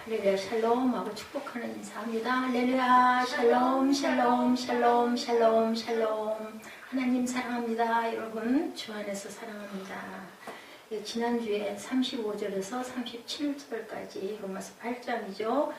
할렐루야 샬롬 하고 축복하는 인사합니다. 할렐루야 샬롬 샬롬 샬롬 샬롬 샬롬. 하나님 사랑합니다. 여러분 주 안에서 사랑합니다. 지난주에 35절에서 37절까지 로마서 8장이죠.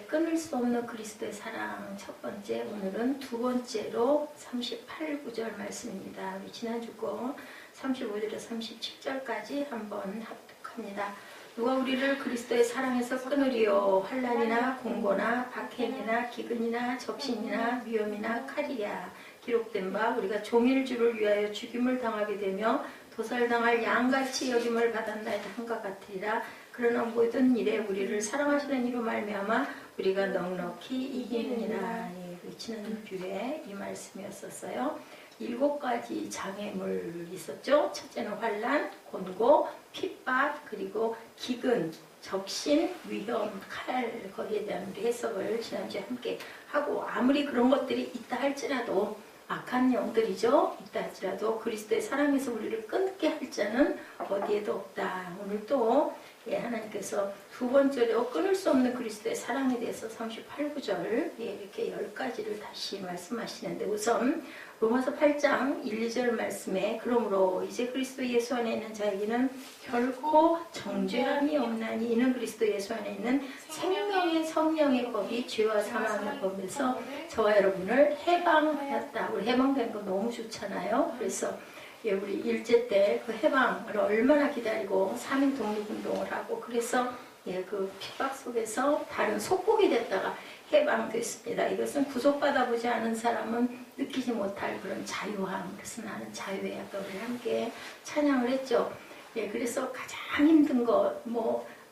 끊을 수 없는 그리스도의 사랑 첫 번째, 오늘은 두 번째로 38구절 말씀입니다. 우리 지난주 거 35절에서 37절까지 한번 합독합니다. 누가 우리를 그리스도의 사랑에서 끊으리요. 환난이나 공고나 박해이나 기근이나 적신이나 위험이나 칼이랴. 기록된 바 우리가 종일주를 위하여 죽임을 당하게 되며 도살당할 양같이 여김을 받았나이다 한것 같으리라. 그러나 모든 일에 우리를 사랑하시는 이로 말미암아 우리가 넉넉히 이기느니라. 지난주에 이 말씀이었었어요. 7가지 장애물이 있었죠. 첫째는 환난, 곤고, 핍박, 그리고 기근, 적신, 위험, 칼, 거기에 대한 우리 해석을 지난주에 함께 하고, 아무리 그런 것들이 있다 할지라도 악한 영들이죠. 있다 할지라도 그리스도의 사랑에서 우리를 끊게 할 자는 어디에도 없다. 오늘 또 하나님께서 두 번째로 끊을 수 없는 그리스도의 사랑에 대해서 38구절 이렇게 10가지를 다시 말씀하시는데, 우선 로마서 8장 1, 2절 말씀에 그러므로 이제 그리스도 예수 안에 있는 자에게는 결코 정죄함이 없나니 이는 그리스도 예수 안에 있는 생명의 성령의 법이 죄와 사망의 법에서 저와 여러분을 해방하였다. 우리 해방된 거 너무 좋잖아요. 그래서 우리 일제 때 그 해방을 얼마나 기다리고 3인 독립운동을 하고, 그래서 그 핍박 속에서 다른 속국이 됐다가 해방됐습니다. 이것은 구속받아 보지 않은 사람은 느끼지 못할 그런 자유함. 그래서 나는 자유에 아까 우리 함께 찬양을 했죠. 그래서 가장 힘든 거,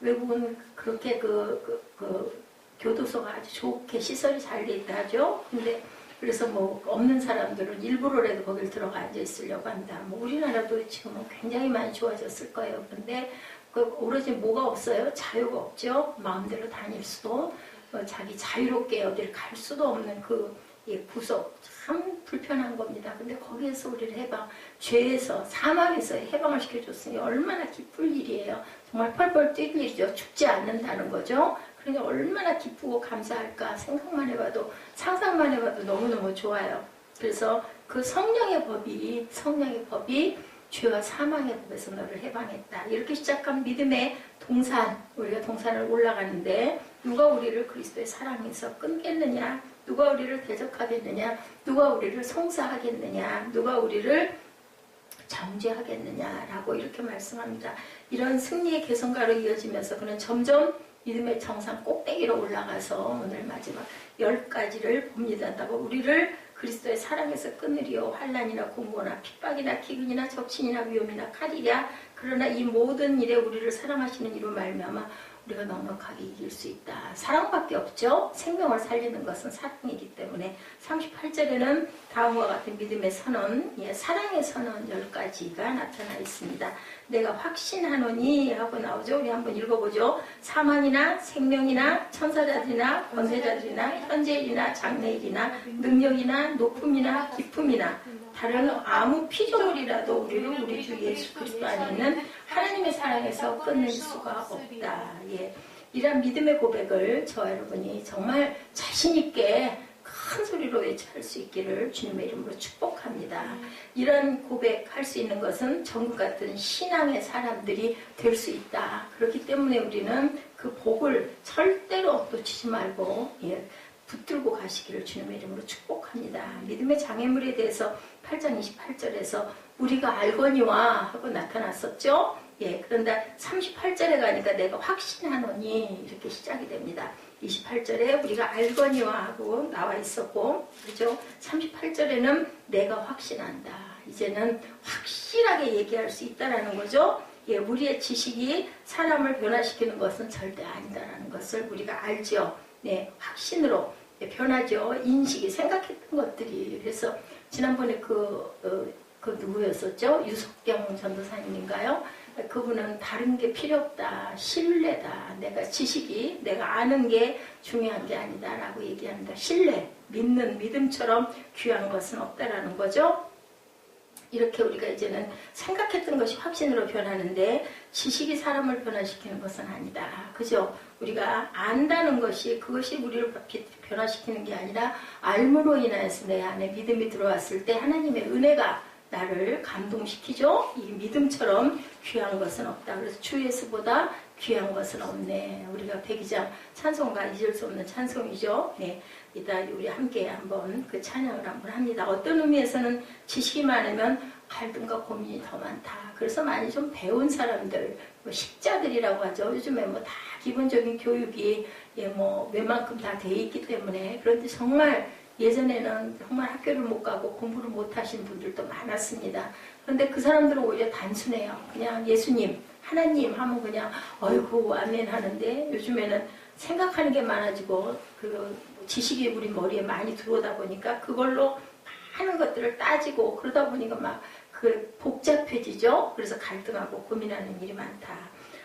외국은 그렇게 교도소가 아주 좋게 시설이 잘 돼 있다 하죠. 근데 그래서 없는 사람들은 일부러라도 거길 들어가 앉아 있으려고 한다. 우리나라도 지금은 굉장히 많이 좋아졌을 거예요. 근데 오로지 뭐가 없어요? 자유가 없죠. 마음대로 다닐 수도, 자기 자유롭게 어딜 갈 수도 없는 그 구속, 참 불편한 겁니다. 근데 거기에서 우리를 죄에서, 사망에서 해방을 시켜줬으니 얼마나 기쁠 일이에요. 정말 펄펄 뛸 일이죠. 죽지 않는다는 거죠. 그러니까 얼마나 기쁘고 감사할까 생각만 해봐도, 상상만 해봐도 너무너무 좋아요. 그래서 그 성령의 법이 죄와 사망의 법에서 너를 해방했다. 이렇게 시작한 믿음의 동산, 우리가 동산을 올라가는데 누가 우리를 그리스도의 사랑에서 끊겠느냐? 누가 우리를 대적하겠느냐? 누가 우리를 송사하겠느냐? 누가 우리를 정죄하겠느냐라고 이렇게 말씀합니다. 이런 승리의 개성가로 이어지면서 그는 점점 믿음의 정상 꼭대기로 올라가서 오늘 마지막 10가지를 봅니다. 우리를 그리스도의 사랑에서 끊으리요. 환난이나 공고나 핍박이나 기근이나 적신이나 위험이나 칼이랴. 그러나 이 모든 일에 우리를 사랑하시는 이로 말미암아 우리가 넉넉하게 이길 수 있다. 사랑밖에 없죠. 생명을 살리는 것은 사랑이기 때문에 38절에는 다음과 같은 믿음의 선언, 사랑의 선언 10가지가 나타나 있습니다. 내가 확신하노니 하고 나오죠. 우리 한번 읽어보죠. 사망이나 생명이나 천사자들이나 권세자들이나 현재일이나 장래일이나 능력이나 높음이나 기품이나 다른 아무 피조물이라도 우리를 우리 주 예수 그리스도 안에 있는 하나님의 사랑에서 끊을 수가 없다. 이런 믿음의 고백을 저와 여러분이 정말 자신있게 큰 소리로 외쳐할 수 있기를 주님의 이름으로 축복합니다. 이런 고백할 수 있는 것은 전국 같은 신앙의 사람들이 될 수 있다. 그렇기 때문에 우리는 그 복을 절대로 놓치지 말고 붙들고 가시기를 주님의 이름으로 축복합니다. 믿음의 장애물에 대해서 8장 28절에서 우리가 알거니와 하고 나타났었죠. 그런데 38절에 가니까 내가 확신하노니 이렇게 시작이 됩니다. 28절에 우리가 알거니와 하고 나와 있었고, 그렇죠? 38절에는 내가 확신한다. 이제는 확실하게 얘기할 수 있다라는 거죠. 우리의 지식이 사람을 변화시키는 것은 절대 아니다라는 것을 우리가 알죠. 확신으로 변하죠. 인식이, 생각했던 것들이. 그래서 지난번에 누구였었죠? 유석경 전도사님인가요? 그분은 다른 게 필요 없다. 신뢰다. 내가 아는 게 중요한 게 아니다. 라고 얘기합니다. 신뢰, 믿음처럼 귀한 것은 없다라는 거죠. 이렇게 우리가 이제는 생각했던 것이 확신으로 변하는데, 지식이 사람을 변화시키는 것은 아니다. 그죠? 우리가 안다는 것이 그것이 우리를 변화시키는 게 아니라 알므로 인하여서 내 안에 믿음이 들어왔을 때 하나님의 은혜가 나를 감동시키죠. 이 믿음처럼 귀한 것은 없다. 그래서 주 예수보다 귀한 것은 없네. 우리가 백이장 찬송가 잊을 수 없는 찬송이죠. 네, 이따 우리 함께 한번 그 찬양을 한번 합니다. 어떤 의미에서는 지식이 많으면 갈등과 고민이 더 많다. 그래서 많이 좀 배운 사람들, 뭐 식자들이라고 하죠. 요즘에 뭐 다 기본적인 교육이 뭐 웬만큼 다 돼 있기 때문에. 그런데 정말 예전에는 정말 학교를 못 가고 공부를 못 하신 분들도 많았습니다. 그런데 그 사람들은 오히려 단순해요. 그냥 예수님, 하나님 하면 그냥 어이구 아멘 하는데, 요즘에는 생각하는 게 많아지고 그 지식이 우리 머리에 많이 들어오다 보니까 그걸로 많은 것들을 따지고 그러다 보니까 막 그 복잡해지죠. 그래서 갈등하고 고민하는 일이 많다.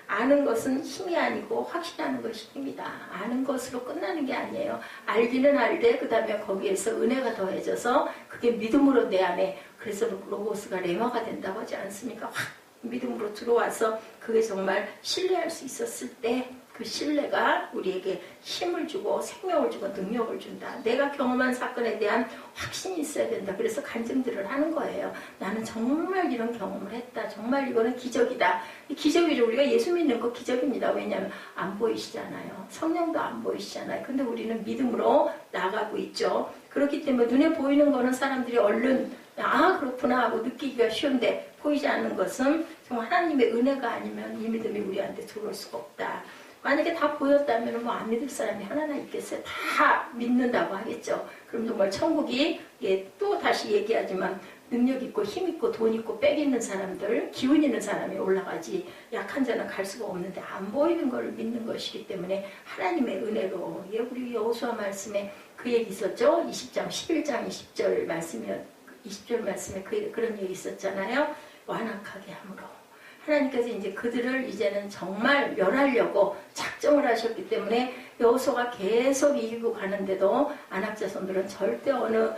아는 것은 힘이 아니고 확신하는 것이 힘이다. 아는 것으로 끝나는 게 아니에요. 알기는 알되 그 다음에 거기에서 은혜가 더해져서 그게 믿음으로 내 안에, 그래서 로고스가 레마가 된다고 하지 않습니까? 확 믿음으로 들어와서 그게 정말 신뢰할 수 있었을 때 그 신뢰가 우리에게 힘을 주고 생명을 주고 능력을 준다. 내가 경험한 사건에 대한 확신이 있어야 된다. 그래서 간증들을 하는 거예요. 나는 정말 이런 경험을 했다. 정말 이거는 기적이다. 이 기적이죠. 우리가 예수 믿는 거 기적입니다. 왜냐하면 안 보이시잖아요. 성령도 안 보이시잖아요. 근데 우리는 믿음으로 나가고 있죠. 그렇기 때문에 눈에 보이는 거는 사람들이 얼른 아 그렇구나 하고 느끼기가 쉬운데, 보이지 않는 것은 정말 하나님의 은혜가 아니면 이 믿음이 우리한테 들어올 수가 없다. 만약에 다 보였다면 뭐 안 믿을 사람이 하나나 있겠어요. 다 믿는다고 하겠죠. 그럼 정말 천국이 또 다시 얘기하지만 능력 있고 힘 있고 돈 있고 빽 있는 사람들, 기운 있는 사람이 올라가지 약한 자는 갈 수가 없는데 안 보이는 걸 믿는 것이기 때문에 하나님의 은혜로, 우리 여호수아 말씀에 그 얘기 있었죠. 20장 11장 20절 말씀에 20절 말씀에 그런 얘기 있었잖아요. 완악하게 함으로 하나님께서 이제 그들을 이제는 정말 멸하려고 작정을 하셨기 때문에 여호수아가 계속 이기고 가는데도 아낙 자손들은 절대 어느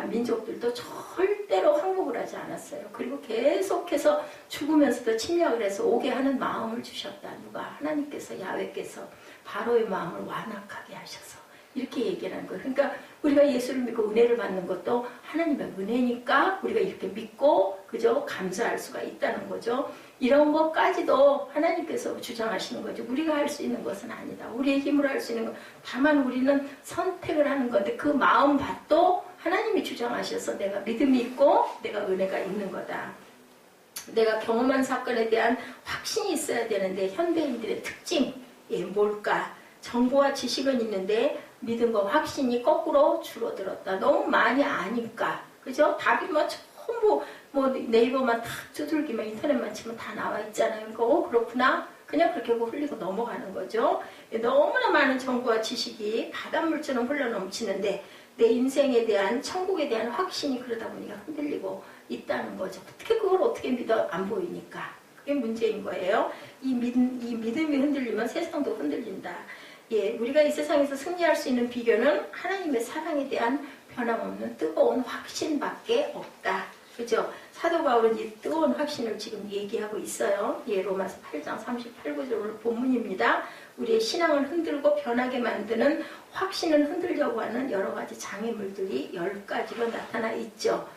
민족들도 절대로 항복을 하지 않았어요. 그리고 계속해서 죽으면서도 침략을 해서 오게 하는 마음을 주셨다. 누가? 하나님께서, 야훼께서 바로의 마음을 완악하게 하셔서 이렇게 얘기를 하는 거예요. 그러니까 우리가 예수를 믿고 은혜를 받는 것도 하나님의 은혜니까 우리가 이렇게 믿고 그저 감사할 수가 있다는 거죠. 이런 것까지도 하나님께서 주장하시는 거죠. 우리가 할 수 있는 것은 아니다. 우리의 힘으로 할 수 있는 것, 다만 우리는 선택을 하는 건데 그 마음밭도 하나님이 주장하셔서 내가 믿음이 있고 내가 은혜가 있는 거다. 내가 경험한 사건에 대한 확신이 있어야 되는데 현대인들의 특징이 뭘까? 정보와 지식은 있는데 믿음과 확신이 거꾸로 줄어들었다. 너무 많이 아니까. 그죠? 답이 뭐 전부 뭐 네이버만 다 두들기면 인터넷만 치면 다 나와 있잖아요. 그러니까 그렇구나. 그냥 그렇게 하고 흘리고 넘어가는 거죠. 너무나 많은 정보와 지식이 바닷물처럼 흘러넘치는데 내 인생에 대한, 천국에 대한 확신이 그러다 보니까 흔들리고 있다는 거죠. 어떻게 그걸 어떻게 믿어? 안 보이니까. 그게 문제인 거예요. 이 믿음이 흔들리면 세상도 흔들린다. 우리가 이 세상에서 승리할 수 있는 비결은 하나님의 사랑에 대한 변함없는 뜨거운 확신밖에 없다. 그죠? 사도 바울은 이 뜨거운 확신을 지금 얘기하고 있어요. 로마서 8장 38절 오늘 본문입니다. 우리의 신앙을 흔들고 변하게 만드는, 확신을 흔들려고 하는 여러 가지 장애물들이 10가지로 나타나 있죠.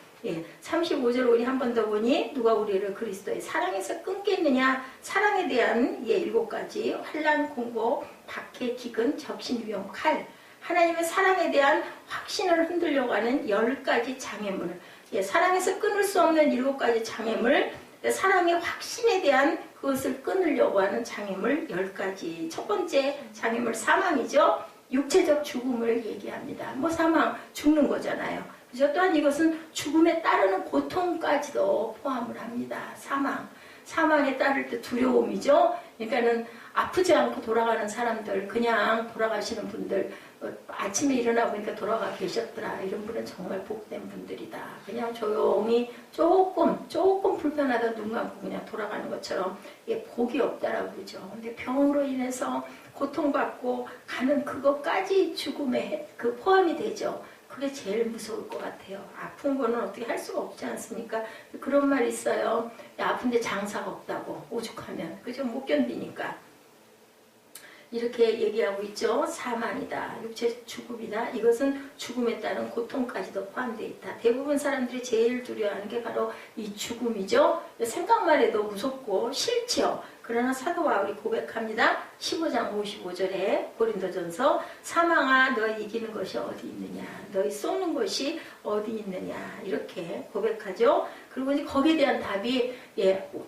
35절 우리 한 번 더 보니 누가 우리를 그리스도의 사랑에서 끊겠느냐. 사랑에 대한 7가지, 환난, 공고, 박해, 기근, 적신, 위험, 칼. 하나님의 사랑에 대한 확신을 흔들려고 하는 10가지 장애물. 사랑에서 끊을 수 없는 7가지 장애물. 사랑의 확신에 대한 그것을 끊으려고 하는 장애물 10가지. 첫 번째 장애물 사망이죠. 육체적 죽음을 얘기합니다. 뭐 사망, 죽는 거잖아요. 그죠? 또한 이것은 죽음에 따르는 고통까지도 포함을 합니다. 사망에 따를 때 두려움이죠. 그러니까는 아프지 않고 돌아가는 사람들, 그냥 돌아가시는 분들, 아침에 일어나 보니까 돌아가 계셨더라. 이런 분은 정말 복된 분들이다. 그냥 조용히 조금 불편하다 눈 감고 그냥 돌아가는 것처럼 복이 없다라고 그러죠. 근데 병으로 인해서 고통받고 가는 그것까지 죽음에 포함이 되죠. 그게 제일 무서울 것 같아요. 아픈 거는 어떻게 할 수가 없지 않습니까? 그런 말이 있어요. 야, 아픈데 장사가 없다고, 오죽하면. 그죠? 못 견디니까. 이렇게 얘기하고 있죠. 사망이다. 육체 죽음이다. 이것은 죽음에 따른 고통까지도 포함되어 있다. 대부분 사람들이 제일 두려워하는 게 바로 이 죽음이죠. 생각만 해도 무섭고 싫죠. 그러나 사도 바울이 고백합니다. 15장 55절에 고린도전서 사망아 너희 이기는 것이 어디 있느냐. 너희 쏘는 것이 어디 있느냐. 이렇게 고백하죠. 그리고 이제 거기에 대한 답이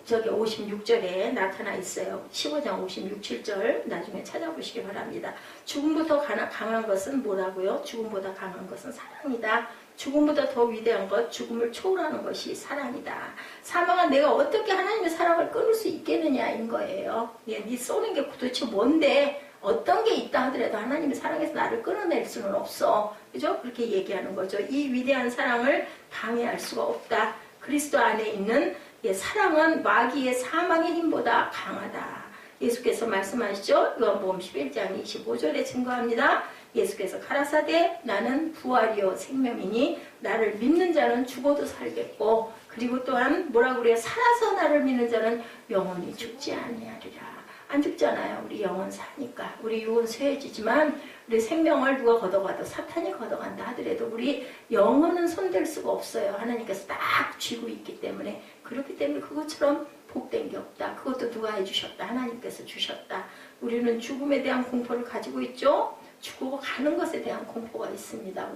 저기 56절에 나타나 있어요. 15장 56, 7절 나중에 찾아보시기 바랍니다. 죽음보다 강한 것은 뭐라고요? 죽음보다 강한 것은 사랑이다. 죽음보다 더 위대한 것, 죽음을 초월하는 것이 사랑이다. 사망아 내가 어떻게 하나님의 사랑을 끊을 수 있겠느냐인 거예요. 네 쏘는 게 도대체 뭔데 어떤 게 있다 하더라도 하나님의 사랑에서 나를 끊어낼 수는 없어. 그죠? 그렇게 얘기하는 거죠. 이 위대한 사랑을 방해할 수가 없다. 그리스도 안에 있는 사랑은 마귀의 사망의 힘보다 강하다. 예수께서 말씀하시죠. 요한복음 11장 25절에 증거합니다. 예수께서 가라사대 나는 부활이요 생명이니 나를 믿는 자는 죽어도 살겠고 그리고 또한 뭐라고 그래요? 살아서 나를 믿는 자는 영원히 죽지 아니하리라. 안 죽잖아요. 우리 영혼 사니까. 우리 육은 쇠해지지만 우리 생명을 누가 걷어가도 사탄이 걷어간다 하더라도 우리 영혼은 손댈 수가 없어요. 하나님께서 딱 쥐고 있기 때문에. 그렇기 때문에 그것처럼 복된 게 없다. 그것도 누가 해주셨다. 하나님께서 주셨다. 우리는 죽음에 대한 공포를 가지고 있죠. 죽고 가는 것에 대한 공포가 있습니다.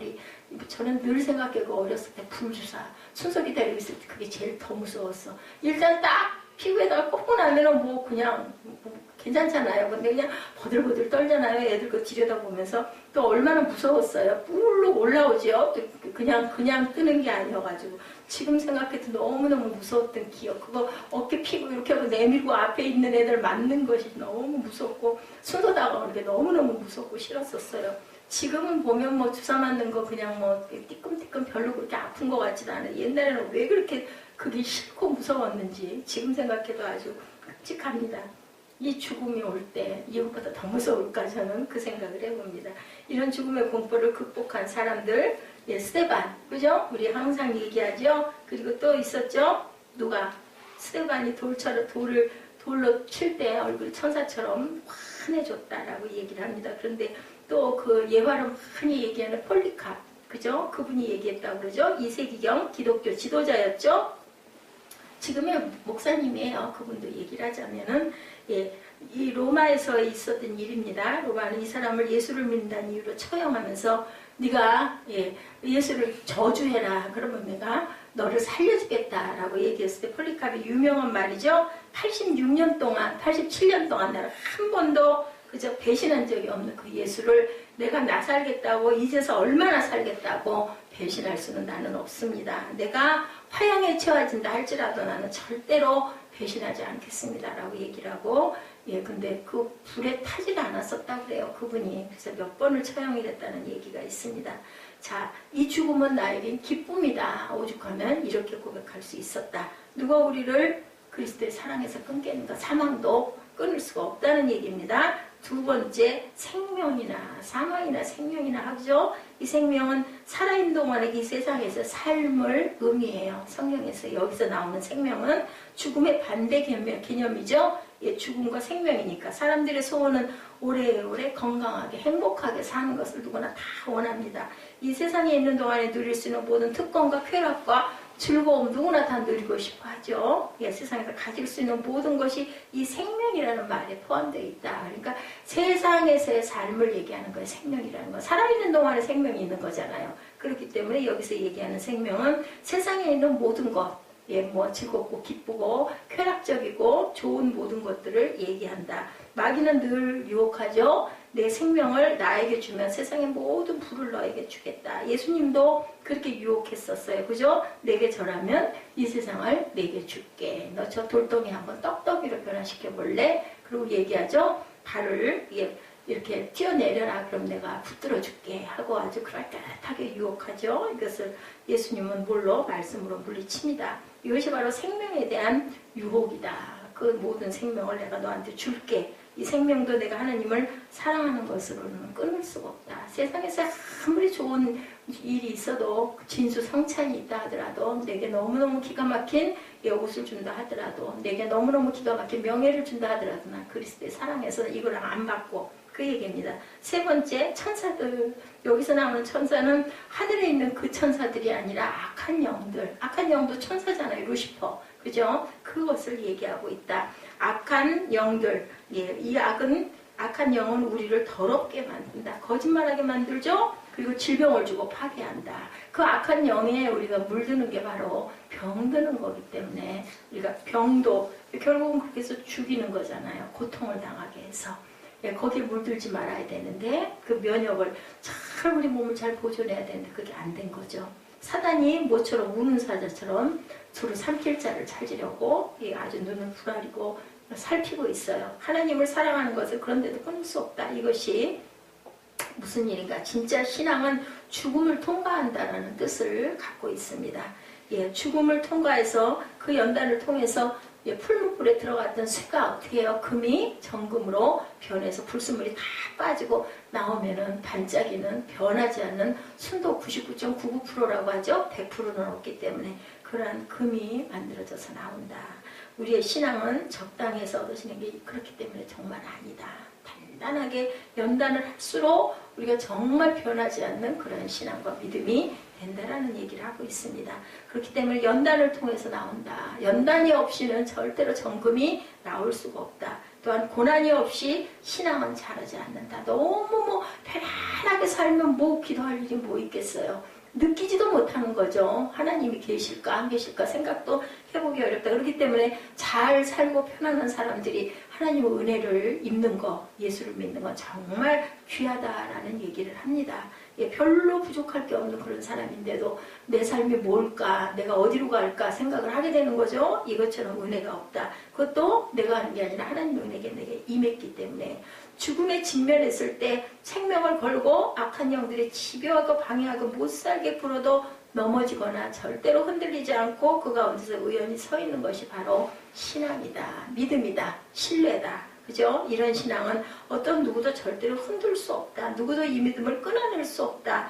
저는 늘 생각해요. 어렸을 때 불주사 순서 기다리고 있을 때 그게 제일 더 무서웠어. 일단 딱 피부에다가 꽂고 나면은 뭐 그냥 괜찮잖아요. 근데 그냥 버들버들 떨잖아요. 애들 거 들여다보면서 또 얼마나 무서웠어요. 뿔룩 올라오죠. 그냥 뜨는 게 아니어가지고 지금 생각해도 너무너무 무서웠던 기억. 그거 어깨 피고 이렇게 하고 내밀고 앞에 있는 애들 맞는 것이 너무 무섭고 순서 다가오는 게 너무너무 무섭고 싫었었어요. 지금은 보면 뭐 주사 맞는 거 그냥 뭐 띠끔띠끔 별로 그렇게 아픈 것 같지도 않아요. 옛날에는 왜 그렇게 그게 싫고 무서웠는지 지금 생각해도 아주 끔찍합니다. 이 죽음이 올 때 이것보다 더 무서울까 저는 그 생각을 해봅니다. 이런 죽음의 공포를 극복한 사람들 스데반 그죠? 우리 항상 얘기하죠. 그리고 또 있었죠. 누가 스데반이 돌로 칠 때 얼굴 천사처럼 환해졌다라고 얘기를 합니다. 그런데 또 그 예화를 많이 얘기하는 폴리캅 그죠? 그분이 얘기했다고 그러죠. 2세기경 기독교 지도자였죠. 지금의 목사님이에요. 그분도 얘기를 하자면은 이 로마에서 있었던 일입니다. 로마는 이 사람을 예수를 믿는다는 이유로 처형하면서 네가 예수를 저주해라. 그러면 내가 너를 살려주겠다라고 얘기했을 때 폴리캅이 유명한 말이죠. 86년 동안 87년 동안 나를 한 번도 그저 배신한 적이 없는 그 예수를 내가 나 살겠다고 이제서 얼마나 살겠다고 배신할 수는 나는 없습니다. 내가 화형에 처해진다 할지라도 나는 절대로 배신하지 않겠습니다. 라고 얘기를 하고 근데 그 불에 타지도 않았었다고 그래요. 그분이. 그래서 몇 번을 처형이 됐다는 얘기가 있습니다. 자, 이 죽음은 나에겐 기쁨이다. 오죽하면 이렇게 고백할 수 있었다. 누가 우리를 그리스도의 사랑에서 끊겠는가? 사망도 끊을 수가 없다는 얘기입니다. 두 번째, 생명이나 사망이나 생명이나 하죠. 이 생명은 살아있는 동안에 이 세상에서 삶을 의미해요. 성경에서 여기서 나오는 생명은 죽음의 반대 개념이죠. 죽음과 생명이니까 사람들의 소원은 오래오래 건강하게 행복하게 사는 것을 누구나 다 원합니다. 이 세상에 있는 동안에 누릴 수 있는 모든 특권과 쾌락과 즐거움 누구나 다 누리고 싶어 하죠. 세상에서 가질 수 있는 모든 것이 이 생명이라는 말에 포함되어 있다. 그러니까 세상에서의 삶을 얘기하는 거예요. 생명이라는 건. 살아있는 동안에 생명이 있는 거잖아요. 그렇기 때문에 여기서 얘기하는 생명은 세상에 있는 모든 것, 뭐 즐겁고 기쁘고 쾌락적이고 좋은 모든 것들을 얘기한다. 마귀는 늘 유혹하죠. 내 생명을 나에게 주면 세상의 모든 부를 너에게 주겠다. 예수님도 그렇게 유혹했었어요. 그죠? 내게 절하면 이 세상을 내게 줄게. 너 저 돌덩이 한번 떡떡이로 변화시켜 볼래? 그리고 얘기하죠. 발을 이렇게 튀어내려라. 그럼 내가 붙들어 줄게 하고 아주 그럴듯하게 유혹하죠. 이것을 예수님은 뭘로? 말씀으로 물리칩니다. 이것이 바로 생명에 대한 유혹이다. 그 모든 생명을 내가 너한테 줄게. 이 생명도 내가 하나님을 사랑하는 것으로는 끊을 수가 없다. 세상에서 아무리 좋은 일이 있어도 진수성찬이 있다 하더라도 내게 너무너무 기가 막힌 옷을 준다 하더라도 내게 너무너무 기가 막힌 명예를 준다 하더라도 나 그리스도의 사랑에서 이걸 안 받고 그 얘기입니다. 세 번째 천사들. 여기서 나오는 천사는 하늘에 있는 그 천사들이 아니라 악한 영들. 악한 영도 천사잖아요. 루시퍼. 그죠? 그것을 얘기하고 있다. 악한 영들. 예, 이 악한 영은 우리를 더럽게 만든다. 거짓말하게 만들죠? 그리고 질병을 주고 파괴한다. 그 악한 영에 우리가 물드는 게 바로 병드는 거기 때문에 우리가 병도 결국은 그렇게 해서 죽이는 거잖아요. 고통을 당하게 해서. 예, 거기에 물들지 말아야 되는데 그 면역을 잘 우리 몸을 잘 보존해야 되는데 그게 안 된 거죠. 사단이 모처럼 우는 사자처럼 두루 삼킬 자를 찾으려고 아주 눈을 부라리고 살피고 있어요. 하나님을 사랑하는 것을 그런데도 끊을 수 없다. 이것이 무슨 일인가? 진짜 신앙은 죽음을 통과한다라는 뜻을 갖고 있습니다. 예, 죽음을 통과해서 그 연단을 통해서 풀무불에 들어갔던 쇠가 어떻게 해요? 금이 정금으로 변해서 불순물이 다 빠지고 나오면은 반짝이는 변하지 않는 순도 99.99%라고 하죠. 100%는 없기 때문에 그러한 금이 만들어져서 나온다. 우리의 신앙은 적당히 해서 얻어지는 게 그렇기 때문에 정말 아니다. 단단하게 연단을 할수록 우리가 정말 변하지 않는 그런 신앙과 믿음이 된다라는 얘기를 하고 있습니다. 그렇기 때문에 연단을 통해서 나온다. 연단이 없이는 절대로 정금이 나올 수가 없다. 또한 고난이 없이 신앙은 자라지 않는다. 너무 편안하게 살면 기도할 일이 뭐 있겠어요. 느끼지도 못하는 거죠. 하나님이 계실까 안 계실까 생각도 해보기 어렵다. 그렇기 때문에 잘 살고 편안한 사람들이 하나님의 은혜를 입는 거, 예수를 믿는 건 정말 귀하다라는 얘기를 합니다. 예, 별로 부족할 게 없는 그런 사람인데도 내 삶이 뭘까, 내가 어디로 갈까 생각을 하게 되는 거죠. 이것처럼 은혜가 없다. 그것도 내가 하는 게 아니라 하나님의 은혜가 내게 임했기 때문에 죽음에 직면했을 때 생명을 걸고 악한 영들이 지배하고 방해하고 못살게 굴어도 넘어지거나 절대로 흔들리지 않고 그 가운데서 의연히 서 있는 것이 바로 신앙이다. 믿음이다. 신뢰다. 그죠? 이런 신앙은 어떤 누구도 절대로 흔들 수 없다. 누구도 이 믿음을 끊어낼 수 없다.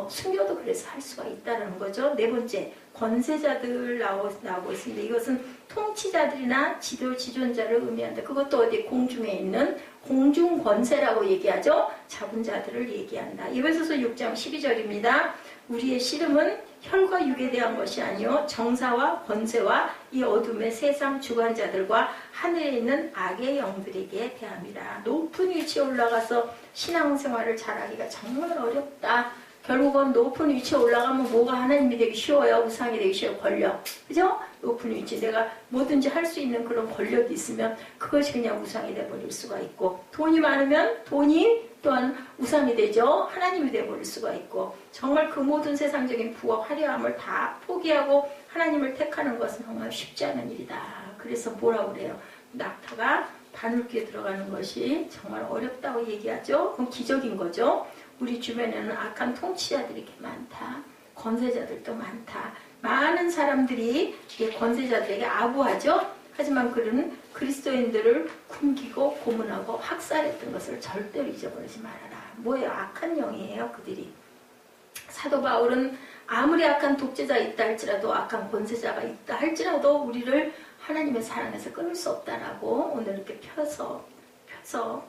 순교도 그래서 할 수가 있다는 거죠. 네 번째, 권세자들 나오고 있습니다. 이것은 통치자들이나 지존자를 의미한다. 그것도 어디 공중에 있는 공중 권세라고 얘기하죠. 자군자들을 얘기한다. 에베소서 6장 12절입니다. 우리의 씨름은 혈과 육에 대한 것이 아니요 정사와 권세와 이 어둠의 세상 주관자들과 하늘에 있는 악의 영들에게 대함이라. 높은 위치에 올라가서 신앙생활을 잘하기가 정말 어렵다. 결국은 높은 위치에 올라가면 뭐가 하나님이 되기 쉬워요? 우상이 되기 쉬워요? 권력. 그죠? 높은 위치. 내가 뭐든지 할 수 있는 그런 권력이 있으면 그것이 그냥 우상이 돼버릴 수가 있고, 돈이 많으면 돈이 또한 우상이 되죠. 하나님이 돼버릴 수가 있고, 정말 그 모든 세상적인 부와 화려함을 다 포기하고 하나님을 택하는 것은 정말 쉽지 않은 일이다. 그래서 뭐라고 그래요? 낙타가 바늘귀에 들어가는 것이 정말 어렵다고 얘기하죠. 그럼 기적인 거죠. 우리 주변에는 악한 통치자들이 이렇게 많다. 권세자들도 많다. 많은 사람들이 권세자들에게 아부하죠. 하지만 그는 그리스도인들을 굶기고 고문하고 학살했던 것을 절대로 잊어버리지 말아라. 뭐예요? 악한 영이에요. 그들이. 사도 바울은 아무리 악한 독재자 있다 할지라도 악한 권세자가 있다 할지라도 우리를 하나님의 사랑에서 끊을 수 없다라고 오늘 이렇게 펴서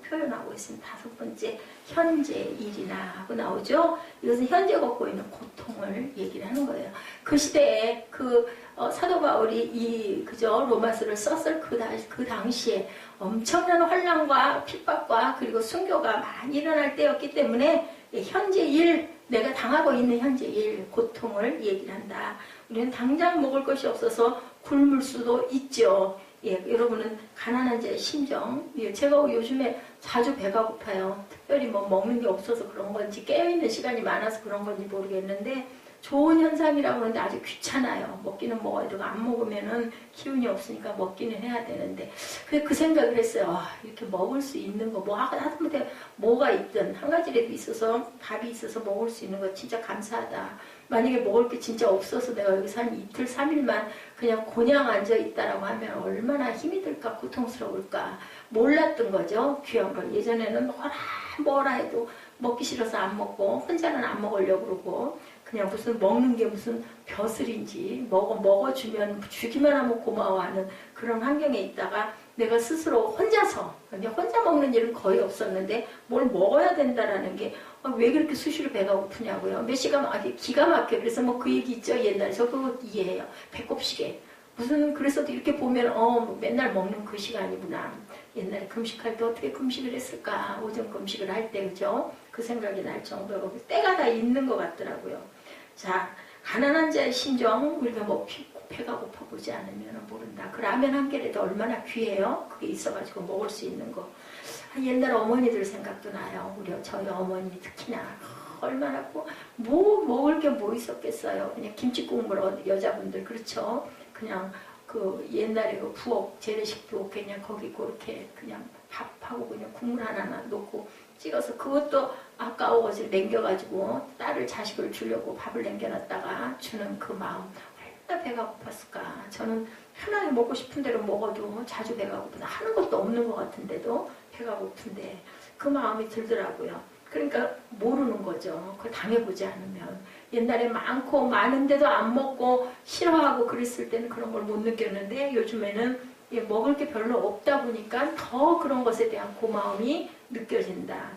표현하고 있습니다. 다섯 번째, 현재 일이나 하고 나오죠. 이것은 현재 겪고 있는 고통을 얘기를 하는 거예요. 그 시대에 사도 바울이 로마서를 썼을 그 당시에 엄청난 환난과 핍박과 그리고 순교가 많이 일어날 때였기 때문에 현재 일, 내가 당하고 있는 현재 일, 고통을 얘기를 한다. 우리는 당장 먹을 것이 없어서 굶을 수도 있죠. 예, 여러분은 가난한 자의 심정. 예, 제가 요즘에 자주 배가 고파요. 특별히 먹는 게 없어서 그런 건지 깨어있는 시간이 많아서 그런 건지 모르겠는데 좋은 현상이라고 하는데 아주 귀찮아요. 먹기는 먹어야 되고 안 먹으면은 기운이 없으니까 먹기는 해야 되는데 그 생각을 했어요. 이렇게 먹을 수 있는 거 뭐 하다못해 뭐가 있든 한 가지라도 있어서 밥이 있어서 먹을 수 있는 거 진짜 감사하다. 만약에 먹을 게 진짜 없어서 내가 여기서 한 이틀 3일만 그냥 곤양 앉아 있다라고 하면 얼마나 힘이 들까 고통스러울까 몰랐던 거죠. 귀한 걸. 예전에는 뭐라 해도 먹기 싫어서 안 먹고 혼자는 안 먹으려고 그러고 그냥 무슨 먹는 게 무슨 벼슬인지 먹어주면 주기만 하면 고마워하는 그런 환경에 있다가 내가 스스로 혼자서 혼자 먹는 일은 거의 없었는데 뭘 먹어야 된다라는 게 왜 그렇게 수시로 배가 고프냐고요. 몇 시간 기가 막혀. 그래서 뭐 그 얘기 있죠. 옛날에 저 그거 이해해요. 배꼽시계. 무슨 그래서도 이렇게 보면 뭐 맨날 먹는 그 시간이구나. 옛날에 금식할 때 어떻게 금식을 했을까. 오전 금식을 할 때 그죠. 그 생각이 날 정도로 때가 다 있는 것 같더라고요. 자, 가난한 자의 심정 우리가 뭐 배가 고파 보지 않으면 모른다. 그 라면 한 개라도 얼마나 귀해요. 그게 있어가지고 먹을 수 있는 거. 옛날 어머니들 생각도 나요. 저희 어머니 특히나 얼마나 뭐 먹을 게 뭐 있었겠어요. 그냥 김치 국물 여자분들 그렇죠. 그냥 그 옛날에 그 부엌 재래식 부엌 그냥 거기 그렇게 그냥 밥하고 그냥 국물 하나 놓고 찍어서 그것도 아까워가지고 남겨가지고 딸을 자식을 주려고 밥을 남겨놨다가 주는 그 마음 얼마나 배가 고팠을까. 저는 편하게 먹고 싶은 대로 먹어도 자주 배가 고프다. 하는 것도 없는 것 같은데도 배가 고픈데 그 마음이 들더라고요. 그러니까 모르는 거죠. 그걸 당해보지 않으면. 옛날에 많은데도 안 먹고 싫어하고 그랬을 때는 그런 걸 못 느꼈는데 요즘에는 먹을 게 별로 없다 보니까 더 그런 것에 대한 고마움이 느껴진다.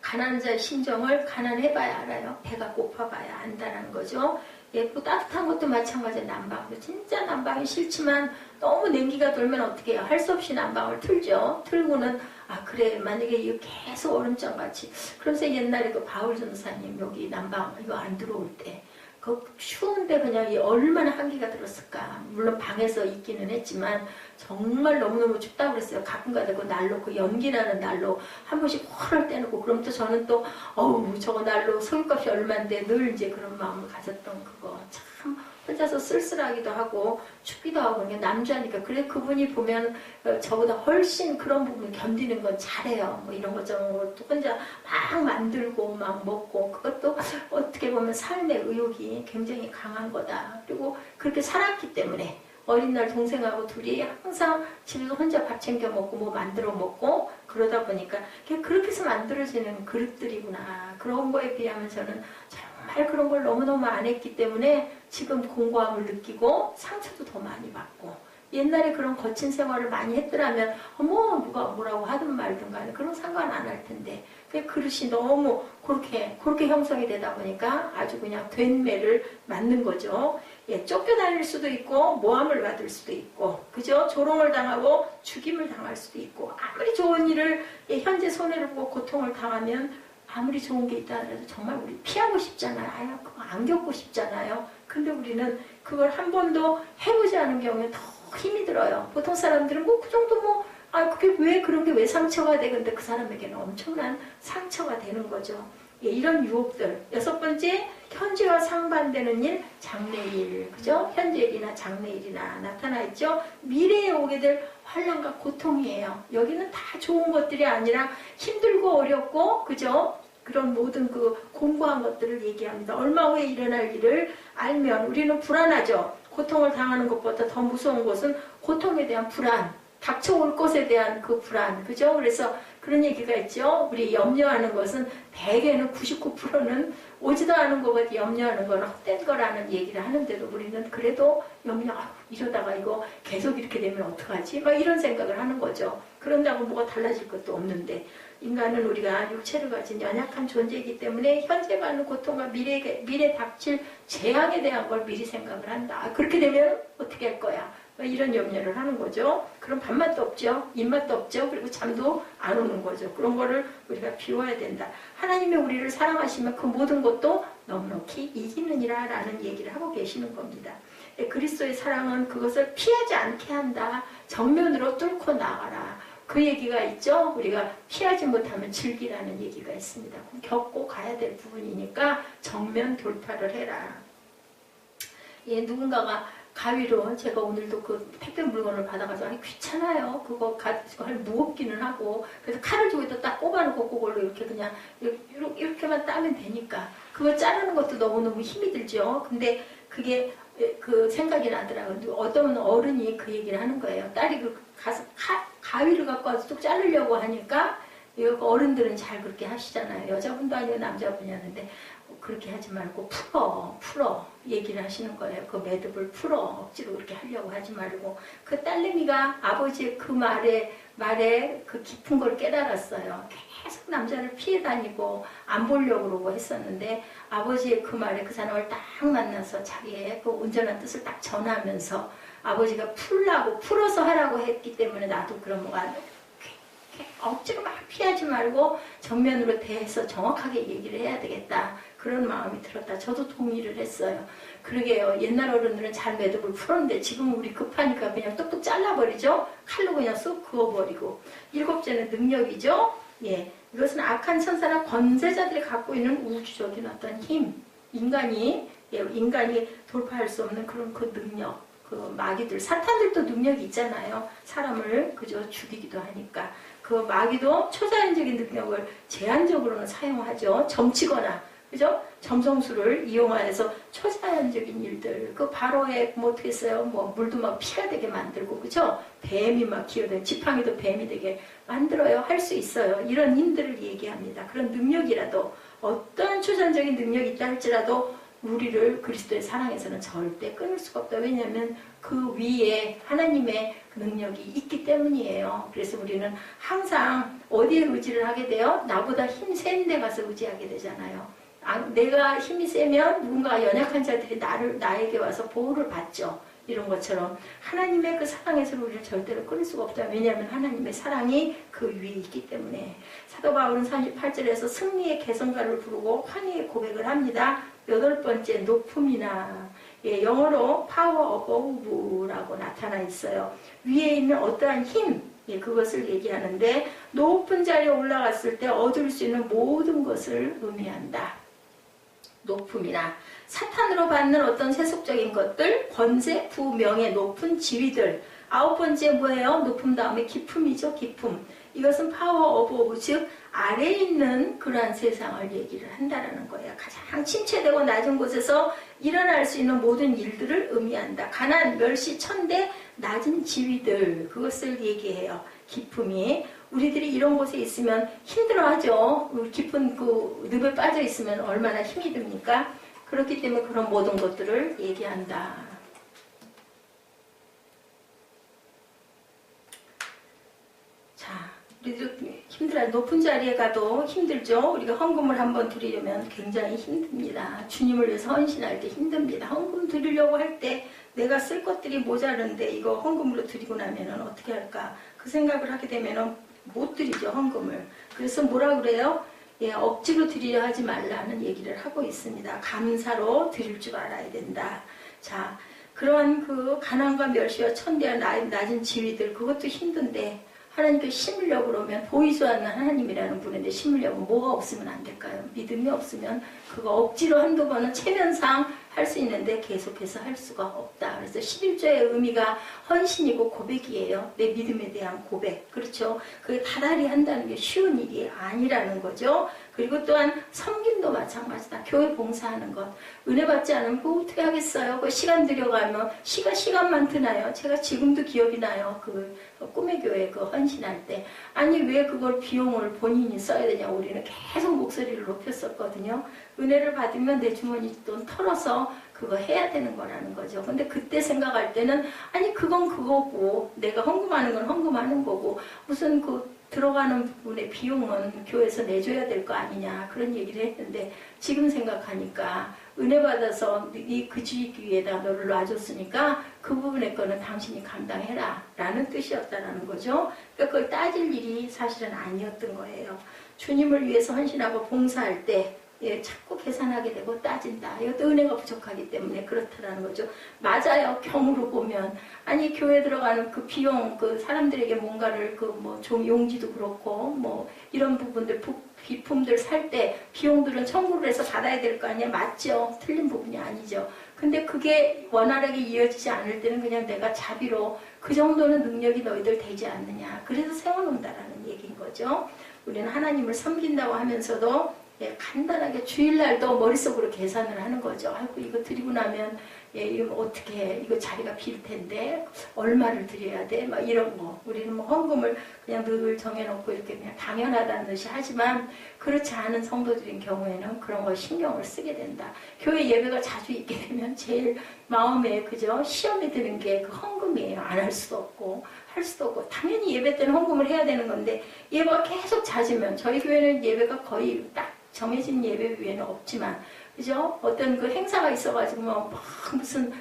가난한 자의 심정을 가난해봐야 알아요. 배가 고파봐야 안다라는 거죠. 예쁘고 따뜻한 것도 마찬가지예요. 난방도 진짜 난방이 싫지만 너무 냉기가 돌면 어떻게 해요? 할 수 없이 난방을 틀죠. 틀고는 그래 만약에 이거 계속 얼음장같이 그래서 옛날에 그 바울 전사님 여기 난방 이거 안 들어올 때 그 추운데 그냥 얼마나 한기가 들었을까. 물론 방에서 있기는 했지만 정말 너무너무 춥다고 그랬어요. 가끔가다 그 난로 그 연기나는 난로 한 번씩 헐헐 떼놓고 그럼 또 저는 또 저거 난로 석유값이 얼마인데 늘 이제 그런 마음을 가졌던 그거 참 혼자서 쓸쓸하기도 하고 춥기도 하고 그냥 남자니까 그래 그분이 보면 저보다 훨씬 그런 부분 견디는 건 잘해요. 뭐 이런 것 저런 것도 혼자 막 만들고 막 먹고 그것도 어떻게 보면 삶의 의욕이 굉장히 강한 거다. 그리고 그렇게 살았기 때문에 어린 날 동생하고 둘이 항상 집에서 혼자 밥 챙겨 먹고 뭐 만들어 먹고 그러다 보니까 그렇게 해서 만들어지는 그릇들이구나. 그런 거에 비하면 저는 정말 그런 걸 너무너무 안 했기 때문에 지금 공고함을 느끼고 상처도 더 많이 받고 옛날에 그런 거친 생활을 많이 했더라면 누가 뭐라고 하든 말든 간에 그런 상관 안 할 텐데 그 그릇이 너무 그렇게 형성이 되다 보니까 아주 그냥 된 매를 맞는 거죠. 쫓겨다닐 수도 있고 모함을 받을 수도 있고 그죠? 조롱을 당하고 죽임을 당할 수도 있고 아무리 좋은 일을 현재 손해를 보고 고통을 당하면 아무리 좋은 게 있다 하더라도 정말 우리 피하고 싶잖아요. 그거 안 겪고 싶잖아요. 근데 우리는 그걸 한 번도 해보지 않은 경우에 더 힘이 들어요. 보통 사람들은 그 정도 그게 왜 그런 게 왜 상처가 돼? 근데 그 사람에게는 엄청난 상처가 되는 거죠. 이런 유혹들. 6번째, 현재와 상반되는 일, 장래일. 그죠? 현재일이나 장래일이나 나타나 있죠? 미래에 오게 될 환난과 고통이에요. 여기는 다 좋은 것들이 아니라 힘들고 어렵고, 그죠? 그런 모든 그 공고한 것들을 얘기합니다. 얼마 후에 일어날 일을 알면 우리는 불안하죠. 고통을 당하는 것보다 더 무서운 것은 고통에 대한 불안, 닥쳐올 것에 대한 그 불안, 그죠? 그래서 그런 얘기가 있죠. 우리 염려하는 것은 대개는 99%는 오지도 않은 것보다 염려하는 건 헛된 거라는 얘기를 하는데도 우리는 그래도 이러다가 이거 계속 이렇게 되면 어떡하지? 막 이런 생각을 하는 거죠. 그런다고 뭐가 달라질 것도 없는데 인간은 우리가 육체를 가진 연약한 존재이기 때문에 현재 받는 고통과 미래 닥칠 재앙에 대한 걸 미리 생각을 한다. 그렇게 되면 어떻게 할 거야? 이런 염려를 하는 거죠. 그럼 밥맛도 없죠. 입맛도 없죠. 그리고 잠도 안 오는 거죠. 그런 거를 우리가 비워야 된다. 하나님이 우리를 사랑하시면 그 모든 것도 넉넉히 이기느니라 라는 얘기를 하고 계시는 겁니다. 그리스도의 사랑은 그것을 피하지 않게 한다. 정면으로 뚫고 나가라. 그 얘기가 있죠. 우리가 피하지 못하면 즐기라는 얘기가 있습니다. 겪고 가야 될 부분이니까 정면 돌파를 해라. 예, 누군가가 가위로, 제가 오늘도 그 택배 물건을 받아가지고, 아니, 귀찮아요. 그거 가지고 무겁기는 하고, 그래서 칼을 주고 있다 딱 꼽아놓고 그걸로 이렇게 그냥, 이렇게만 따면 되니까. 그거 자르는 것도 너무너무 힘이 들죠. 근데 그게 그 생각이 나더라고요. 어떤 어른이 그 얘기를 하는 거예요. 딸이 그 가서 가위를 갖고 와서 뚝 자르려고 하니까, 어른들은 잘 그렇게 하시잖아요. 여자분도 아니고 남자분이 하는데, 그렇게 하지 말고 풀어 얘기를 하시는 거예요. 그 매듭을 풀어 억지로 그렇게 하려고 하지 말고. 그 딸내미가 아버지의 그 말에 그 깊은 걸 깨달았어요. 계속 남자를 피해 다니고 안 보려고 그러고 했었는데 아버지의 그 말에 그 사람을 딱 만나서 자기의 그 온전한 뜻을 딱 전하면서 아버지가 풀어서 하라고 했기 때문에 나도 그런 뭐가 억지로 막 피하지 말고 정면으로 대해서 정확하게 얘기를 해야 되겠다. 그런 마음이 들었다. 저도 동의를 했어요. 그러게요. 옛날 어른들은 잘 매듭을 풀었는데 지금 우리 급하니까 그냥 뚝뚝 잘라버리죠. 칼로 그냥 쑥 그어버리고. 7째는 능력이죠. 예, 이것은 악한 천사나 권세자들이 갖고 있는 우주적인 어떤 힘. 인간이 돌파할 수 없는 그런 그 능력. 그 마귀들, 사탄들도 능력이 있잖아요. 사람을 그저 죽이기도 하니까. 그 마귀도 초자연적인 능력을 제한적으로는 사용하죠. 점치거나, 그죠? 점성술을 이용하여서 초자연적인 일들, 그 바로에 뭐 어떻게 했어요? 뭐 물도 막 피가 되게 만들고, 그죠? 뱀이 막 기어다니고, 지팡이도 뱀이 되게 만들어요. 할 수 있어요. 이런 힘들을 얘기합니다. 그런 능력이라도, 어떤 초자연적인 능력이 있다 할지라도 우리를 그리스도의 사랑에서는 절대 끊을 수가 없다. 왜냐하면 그 위에 하나님의 능력이 있기 때문이에요. 그래서 우리는 항상 어디에 의지를 하게 돼요? 나보다 힘 센 데 가서 의지하게 되잖아요. 내가 힘이 세면 누군가 연약한 자들이 나에게 와서 보호를 받죠. 이런 것처럼 하나님의 그 사랑에서 우리를 절대로 끊을 수가 없다. 왜냐하면 하나님의 사랑이 그 위에 있기 때문에. 사도 바울은 38절에서 승리의 개성가를 부르고 환희의 고백을 합니다. 8번째, 높음이나, 예, 영어로 power above라고 나타나 있어요. 위에 있는 어떠한 힘, 예, 그것을 얘기하는데 높은 자리에 올라갔을 때 얻을 수 있는 모든 것을 의미한다. 높음이나 사탄으로 받는 어떤 세속적인 것들, 권세, 부, 명예, 높은 지위들. 9번째 뭐예요? 높음 다음에 기품이죠. 기품. 이것은 파워 오브, 즉 아래에 있는 그러한 세상을 얘기를 한다라는 거예요. 가장 침체되고 낮은 곳에서 일어날 수 있는 모든 일들을 의미한다. 가난, 멸시, 천대, 낮은 지위들, 그것을 얘기해요. 기품이. 우리들이 이런 곳에 있으면 힘들어하죠. 깊은 그 늪에 빠져 있으면 얼마나 힘이 듭니까? 그렇기 때문에 그런 모든 것들을 얘기한다. 자, 우리들 힘들어요. 높은 자리에 가도 힘들죠. 우리가 헌금을 한번 드리려면 굉장히 힘듭니다. 주님을 위해서 헌신할 때 힘듭니다. 헌금 드리려고 할 때 내가 쓸 것들이 모자른데 이거 헌금으로 드리고 나면은 어떻게 할까? 그 생각을 하게 되면은 못 드리죠, 헌금을. 그래서 뭐라 그래요? 예, 억지로 드리려 하지 말라는 얘기를 하고 있습니다. 감사로 드릴 줄 알아야 된다. 자, 그러한 그 가난과 멸시와 천대와 낮은 지위들, 그것도 힘든데 하나님께 심으려고 그러면 보이지 않는 하나님이라는 분인데 심으려고 뭐가 없으면 안 될까요? 믿음이 없으면 그거 억지로 한두 번은 체면상 할 수 있는데 계속해서 할 수가 없다. 그래서 11조의 의미가 헌신이고 고백이에요. 내 믿음에 대한 고백. 그렇죠? 그게 다달이 한다는 게 쉬운 일이 아니라는 거죠. 그리고 또한 섬김도 마찬가지다. 교회 봉사하는 것. 은혜 받지 않으면 그거 어떻게 하겠어요? 그 시간 들여가면 시간만 드나요? 제가 지금도 기억이 나요. 그 꿈의 교회 그 헌신할 때. 아니 왜 그걸 비용을 본인이 써야 되냐. 우리는 계속 목소리를 높였었거든요. 은혜를 받으면 내 주머니 돈 털어서 그거 해야 되는 거라는 거죠. 근데 그때 생각할 때는 아니 그건 그거고 내가 헌금하는 건 헌금하는 거고 무슨 그 들어가는 부분의 비용은 교회에서 내줘야 될 거 아니냐 그런 얘기를 했는데 지금 생각하니까 은혜 받아서 그 지위에다 너를 놔줬으니까 그 부분의 거는 당신이 감당해라 라는 뜻이었다는 거죠. 그러니까 그걸 따질 일이 사실은 아니었던 거예요. 주님을 위해서 헌신하고 봉사할 때 예, 자꾸 계산하게 되고 따진다. 이것도 은혜가 부족하기 때문에 그렇다라는 거죠. 맞아요. 경우로 보면. 아니, 교회 들어가는 그 비용, 그 사람들에게 뭔가를 좀 용지도 그렇고, 이런 부분들, 비품들 살 때 비용들은 청구를 해서 받아야 될 거 아니야? 맞죠? 틀린 부분이 아니죠. 근데 그게 원활하게 이어지지 않을 때는 그냥 내가 자비로 그 정도는 능력이 너희들 되지 않느냐. 그래서 세워놓는다라는 얘기인 거죠. 우리는 하나님을 섬긴다고 하면서도 예, 간단하게 주일날도 머릿속으로 계산을 하는 거죠. 아이고 이거 드리고 나면 예, 이거 어떻게 해? 이거 자리가 빌 텐데 얼마를 드려야 돼? 막 이런 거. 우리는 헌금을 그냥 늘 정해놓고 이렇게 그냥 당연하다는 듯이 하지만 그렇지 않은 성도들인 경우에는 그런 거 신경을 쓰게 된다. 교회 예배가 자주 있게 되면 제일 마음에 그죠? 시험이 드는 게 그 헌금이에요. 안 할 수도 없고 할 수도 없고 당연히 예배 때는 헌금을 해야 되는 건데 예배가 계속 잦으면 저희 교회는 예배가 거의 딱 정해진 예배 위에는 없지만 그죠? 어떤 그 행사가 있어가지고 막 무슨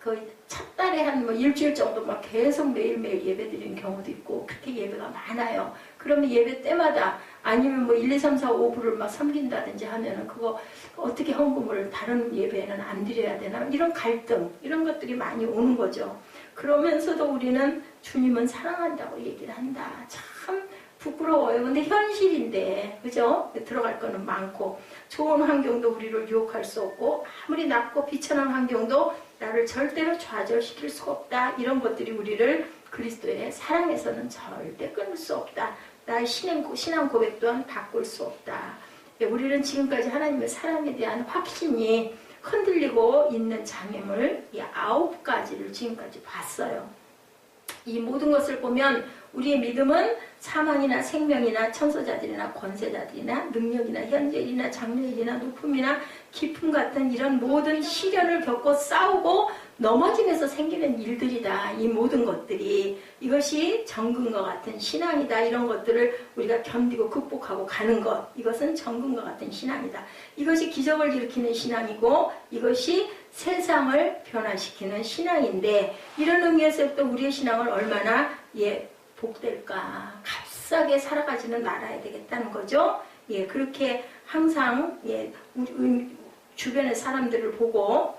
거의 찻달에 한 일주일 정도 막 계속 매일매일 예배 드리는 경우도 있고 그렇게 예배가 많아요. 그러면 예배 때마다 아니면 1, 2, 3, 4, 5부를 막 섬긴다든지 하면은 그거 어떻게 헌금을 다른 예배에는 안 드려야 되나 이런 갈등 이런 것들이 많이 오는 거죠. 그러면서도 우리는 주님은 사랑한다고 얘기를 한다. 참 부끄러워요. 근데 현실인데, 그죠? 들어갈 거는 많고, 좋은 환경도 우리를 유혹할 수 없고, 아무리 낮고 비천한 환경도 나를 절대로 좌절시킬 수가 없다. 이런 것들이 우리를 그리스도의 사랑에서는 절대 끊을 수 없다. 나의 신앙 고백 또한 바꿀 수 없다. 우리는 지금까지 하나님의 사랑에 대한 확신이 흔들리고 있는 장애물, 이 9가지를 지금까지 봤어요. 이 모든 것을 보면 우리의 믿음은 사망이나 생명이나 천사자들이나 권세자들이나 능력이나 현재일이나 장래일이나 높음이나 깊음 같은 이런 모든 시련을 겪고 싸우고 넘어지면서 생기는 일들이다. 이 모든 것들이 이것이 정금과 같은 신앙이다. 이런 것들을 우리가 견디고 극복하고 가는 것. 이것은 정금과 같은 신앙이다. 이것이 기적을 일으키는 신앙이고 이것이 세상을 변화시키는 신앙인데 이런 의미에서 또 우리의 신앙을 얼마나 복될까. 값싸게 살아가지는 말아야 되겠다는 거죠. 그렇게 항상 우리 주변의 사람들을 보고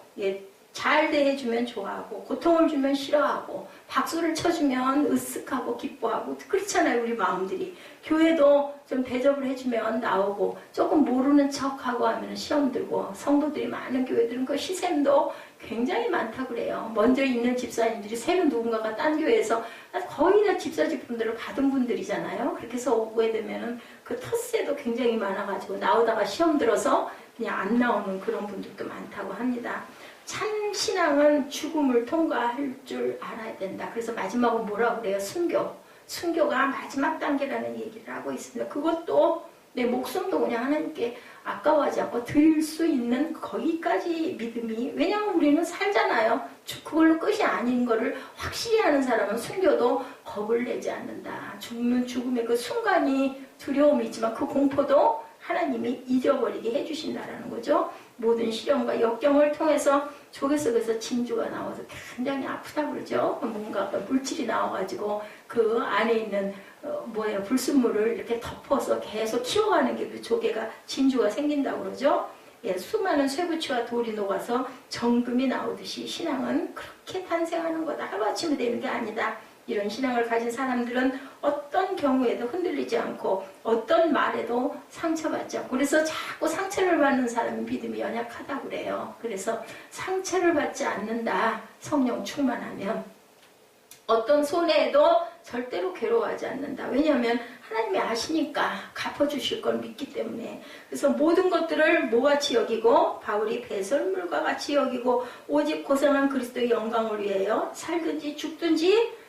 잘 대해주면 좋아하고 고통을 주면 싫어하고 박수를 쳐주면 으쓱하고 기뻐하고 그렇잖아요. 우리 마음들이. 교회도 좀 대접을 해주면 나오고 조금 모르는 척하고 하면 시험 들고 성도들이 많은 교회들은 그 시샘도 굉장히 많다고 그래요. 먼저 있는 집사님들이 새로 누군가가 딴 교회에서 거의 다 집사직분들을 받은 분들이잖아요. 그렇게 해서 오게 되면은 그 텃세도 굉장히 많아가지고 나오다가 시험 들어서 그냥 안 나오는 그런 분들도 많다고 합니다. 참 신앙은 죽음을 통과할 줄 알아야 된다. 그래서 마지막으로 뭐라고 그래요? 순교. 순교가 마지막 단계라는 얘기를 하고 있습니다. 그것도 내 목숨도 그냥 하나님께 아까워하지 않고 드릴 수 있는 거기까지 믿음이, 왜냐하면 우리는 살잖아요. 그걸로 끝이 아닌 거를 확실히 아는 사람은 순교도 겁을 내지 않는다. 죽는 죽음의 그 순간이 두려움이 있지만 그 공포도 하나님이 잊어버리게 해주신다라는 거죠. 모든 시련과 역경을 통해서 조개 속에서 진주가 나와서 굉장히 아프다 그러죠. 뭔가 물질이 나와가지고 그 안에 있는 불순물을 이렇게 덮어서 계속 키워가는 게 그 조개가 진주가 생긴다고 그러죠. 수많은 쇠붙이와 돌이 녹아서 정금이 나오듯이 신앙은 그렇게 탄생하는 거다. 하루아침에 되는 게 아니다. 이런 신앙을 가진 사람들은 어떤 경우에도 흔들리지 않고 어떤 말에도 상처받지 않고, 그래서 자꾸 상처를 받는 사람은 믿음이 연약하다고 그래요. 그래서 상처를 받지 않는다. 성령 충만하면 어떤 손해에도 절대로 괴로워하지 않는다. 왜냐하면 하나님이 아시니까 갚아주실 걸 믿기 때문에. 그래서 모든 것들을 뭐같이 여기고, 바울이 배설물과 같이 여기고 오직 고상한 그리스도의 영광을 위하여 살든지 죽든지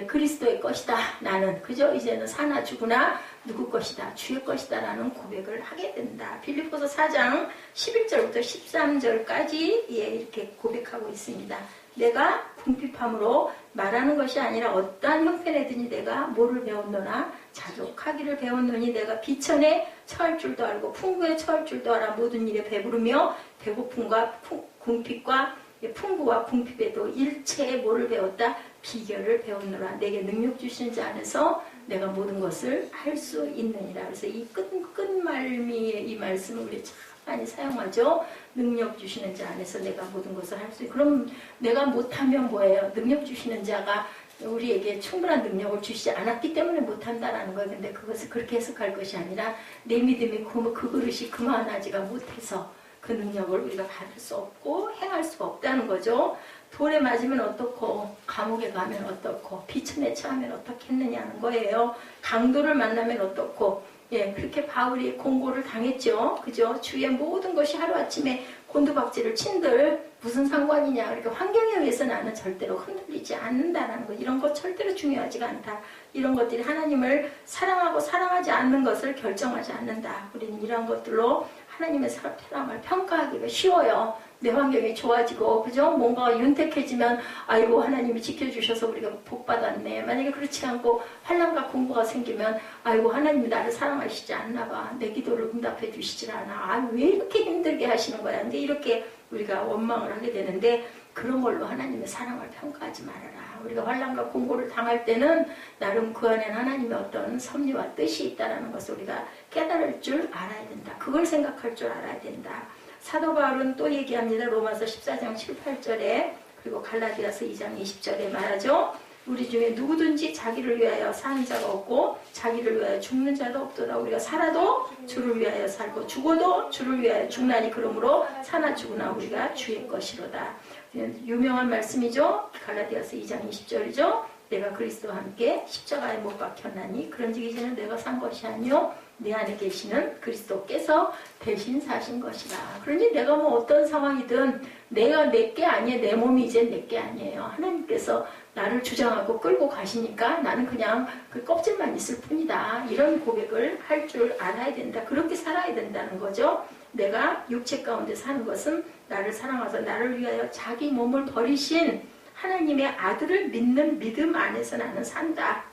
그리스도의 것이다. 나는 그죠? 이제는 사나 죽으나 누구 것이다. 주의 것이다. 라는 고백을 하게 된다. 빌립보서 4장 11절부터 13절까지 이렇게 고백하고 있습니다. 내가 궁핍함으로 말하는 것이 아니라 어떠한 형편에든지 내가 뭐를 배웠노나 자족하기를 배웠노니 내가 비천에 처할 줄도 알고 풍부에 처할 줄도 알아. 모든 일에 배부르며 배고픔과 궁핍과 풍부와 궁핍에도 일체의 뭐를 배웠다? 비결을 배웠노라. 내게 능력 주시는 자 안에서 내가 모든 것을 할 수 있느니라. 그래서 이 끝말미의 이 말씀을 우리 참 많이 사용하죠. 능력 주시는 자 안에서 내가 모든 것을 할 수 있고, 그럼 내가 못하면 뭐예요? 능력 주시는 자가 우리에게 충분한 능력을 주시지 않았기 때문에 못한다라는 거예요. 근데 그것을 그렇게 해석할 것이 아니라 내 믿음이 그 그릇이 그만하지가 못해서 그 능력을 우리가 받을 수 없고 행할 수가 없다는 거죠. 돌에 맞으면 어떻고, 감옥에 가면 어떻고, 비천에 처하면 어떻겠느냐는 거예요. 강도를 만나면 어떻고, 예, 그렇게 바울이 공고를 당했죠. 그죠? 주위의 모든 것이 하루아침에 곤두박질을 친들 무슨 상관이냐. 그러니까 환경에 의해서 나는 절대로 흔들리지 않는다는 거. 이런 것 절대로 중요하지가 않다. 이런 것들이 하나님을 사랑하고 사랑하지 않는 것을 결정하지 않는다. 우리는 이런 것들로 하나님의 사랑을 평가하기가 쉬워요. 내 환경이 좋아지고, 그죠? 뭔가 윤택해지면, 아이고, 하나님이 지켜주셔서 우리가 복받았네. 만약에 그렇지 않고, 환난과 공부가 생기면, 아이고, 하나님이 나를 사랑하시지 않나 봐. 내 기도를 응답해 주시질 않아. 아, 왜 이렇게 힘들게 하시는 거야? 근데 이렇게 우리가 원망을 하게 되는데, 그런 걸로 하나님의 사랑을 평가하지 말아라. 우리가 환난과 공고를 당할 때는, 나름 그 안에는 하나님의 어떤 섭리와 뜻이 있다는 것을 우리가 깨달을 줄 알아야 된다. 그걸 생각할 줄 알아야 된다. 사도 바울은 또 얘기합니다. 로마서 14장 7, 8절에, 그리고 갈라디아서 2장 20절에 말하죠. 우리 중에 누구든지 자기를 위하여 사는 자가 없고 자기를 위하여 죽는 자도 없도다. 우리가 살아도 주를 위하여 살고 죽어도 주를 위하여 죽나니 그러므로 사나 죽으나 우리가 주의 것이로다. 유명한 말씀이죠. 갈라디아서 2장 20절이죠. 내가 그리스도와 함께 십자가에 못 박혔나니 그런즉 이제는 내가 산 것이 아니요 내 안에 계시는 그리스도께서 대신 사신 것이라. 그러니 내가 뭐 어떤 상황이든 내가 내게 아니에요. 내 몸이 이제 내게 아니에요. 하나님께서 나를 주장하고 끌고 가시니까 나는 그냥 그 껍질만 있을 뿐이다. 이런 고백을 할 줄 알아야 된다. 그렇게 살아야 된다는 거죠. 내가 육체 가운데 사는 것은 나를 사랑하사 나를 위하여 자기 몸을 버리신 하나님의 아들을 믿는 믿음 안에서 나는 산다.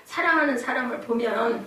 사랑하는 사람을 보면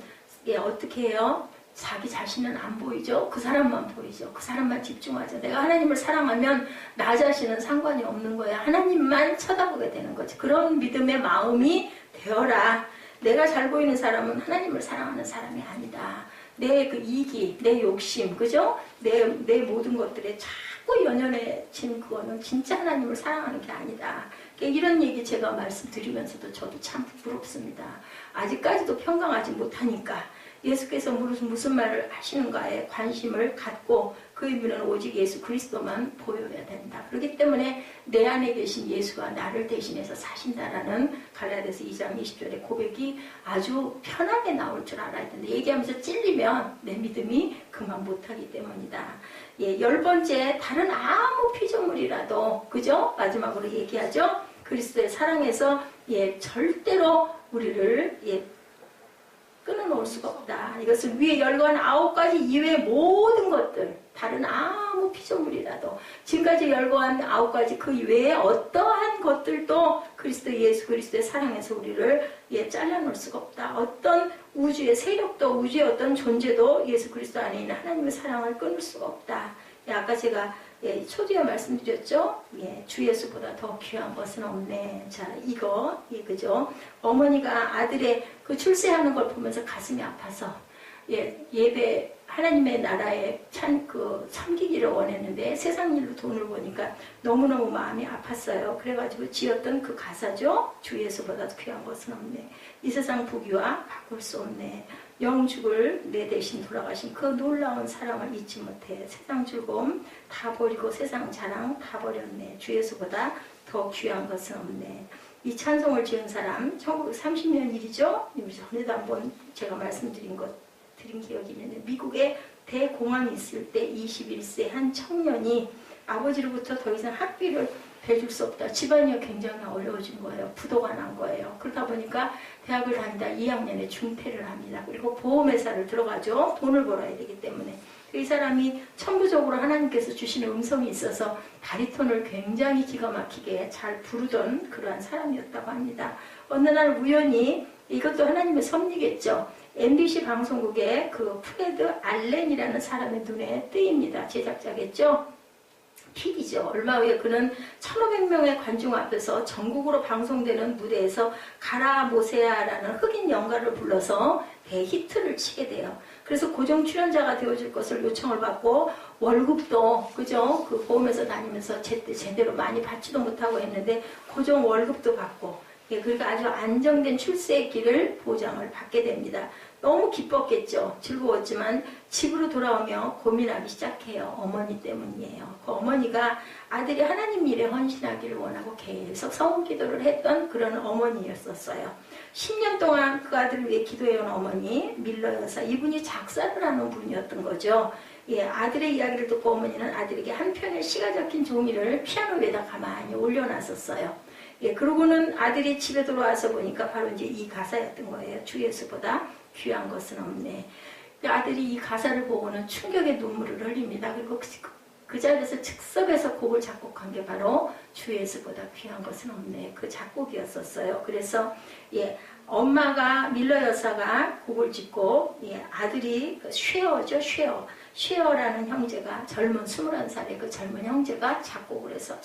어떻게 해요? 자기 자신은 안 보이죠? 그 사람만 보이죠? 그 사람만 집중하죠. 내가 하나님을 사랑하면 나 자신은 상관이 없는 거야. 하나님만 쳐다보게 되는 거지. 그런 믿음의 마음이 되어라. 내가 잘 보이는 사람은 하나님을 사랑하는 사람이 아니다. 내 그 이기, 내 욕심, 그죠? 내 모든 것들에 자꾸 연연해진 그거는 진짜 하나님을 사랑하는 게 아니다. 이런 얘기 제가 말씀드리면서도 저도 참 부럽습니다. 아직까지도 평강하지 못하니까 예수께서 무슨 말을 하시는가에 관심을 갖고 그 의미는 오직 예수 그리스도만 보여야 된다. 그렇기 때문에 내 안에 계신 예수가 나를 대신해서 사신다라는 갈라디아서 2장 20절의 고백이 아주 편하게 나올 줄 알아야 된다. 얘기하면서 찔리면 내 믿음이 그만 못하기 때문이다. 예, 10번째, 다른 아무 피조물이라도, 그죠? 마지막으로 얘기하죠. 그리스도의 사랑에서 절대로 우리를 끊어놓을 수가 없다. 이것을 위에 열거한 9가지 이외의 모든 것들, 다른 아무 피조물이라도 지금까지 열거한 9가지 그 이외에 어떠한 것들도 예수 그리스도의 사랑에서 우리를 잘라놓을 수가 없다. 어떤 우주의 세력도 우주의 어떤 존재도 예수 그리스도 안에 있는 하나님의 사랑을 끊을 수가 없다. 아까 제가 초두에 말씀드렸죠. 주 예수보다 더 귀한 것은 없네. 자, 이거, 그죠? 어머니가 아들의 그 출세하는 걸 보면서 가슴이 아파서, 예배, 하나님의 나라에 섬기기를 원했는데 세상 일로 돈을 버니까 너무너무 마음이 아팠어요. 그래가지고 지었던 그 가사죠. 주 예수보다 귀한 것은 없네. 이 세상 부귀와 바꿀 수 없네. 영죽을 내 대신 돌아가신 그 놀라운 사랑을 잊지 못해. 세상 즐거움 다 버리고 세상 자랑 다 버렸네. 주 예수보다 더 귀한 것은 없네. 이 찬송을 지은 사람 1930년 일이죠. 전에도 한번 제가 말씀드린 기억이 있는데, 미국에 대공황이 있을 때 21세 한 청년이 아버지로부터 더 이상 학비를 대줄 수 없다. 집안이 굉장히 어려워진 거예요. 부도가 난 거예요. 그러다 보니까 대학을 다니다 2학년에 중퇴를 합니다. 그리고 보험회사를 들어가죠. 돈을 벌어야 되기 때문에. 이 사람이 천부적으로 하나님께서 주시는 음성이 있어서 바리톤을 굉장히 기가 막히게 잘 부르던 그러한 사람이었다고 합니다. 어느 날 우연히, 이것도 하나님의 섭리겠죠. MBC 방송국의 그 프레드 알렌이라는 사람의 눈에 뜨입니다. 제작자겠죠. 킥이죠. 얼마 후에 그는 1500명의 관중 앞에서 전국으로 방송되는 무대에서 가라 모세야라는 흑인 연가를 불러서 대히트를 치게 돼요. 그래서 고정 출연자가 되어줄 것을 요청을 받고 월급도 그죠? 그 보험회사 다니면서 제대로 많이 받지도 못하고 했는데 고정 월급도 받고 그러니까 아주 안정된 출세의 길을 보장을 받게 됩니다. 너무 기뻤겠죠. 즐거웠지만 집으로 돌아오며 고민하기 시작해요. 어머니 때문이에요. 그 어머니가 아들이 하나님 일에 헌신하기를 원하고 계속 성원 기도를 했던 그런 어머니였었어요. 10년 동안 그 아들을 위해 기도해온 어머니 밀러 여사, 이분이 작사를 하는 분이었던 거죠. 아들의 이야기를 듣고 어머니는 아들에게 한 편의 시가 적힌 종이를 피아노 위에다 가만히 올려놨었어요. 그러고는 아들이 집에 돌아와서 보니까 바로 이제 이 가사였던 거예요. 주 예수보다 귀한 것은 없네. 아들이 이 가사를 보고는 충격의 눈물을 흘립니다. 그리고 그 자리에서 즉석에서 곡을 작곡한 게 바로 주 예수보다 귀한 것은 없네. 그 작곡이었었어요. 그래서 엄마가 밀러 여사가 곡을 짓고 아들이 쉐어죠. 쉐어라는 형제가 젊은 21살의 그 젊은 형제가 작곡을 해서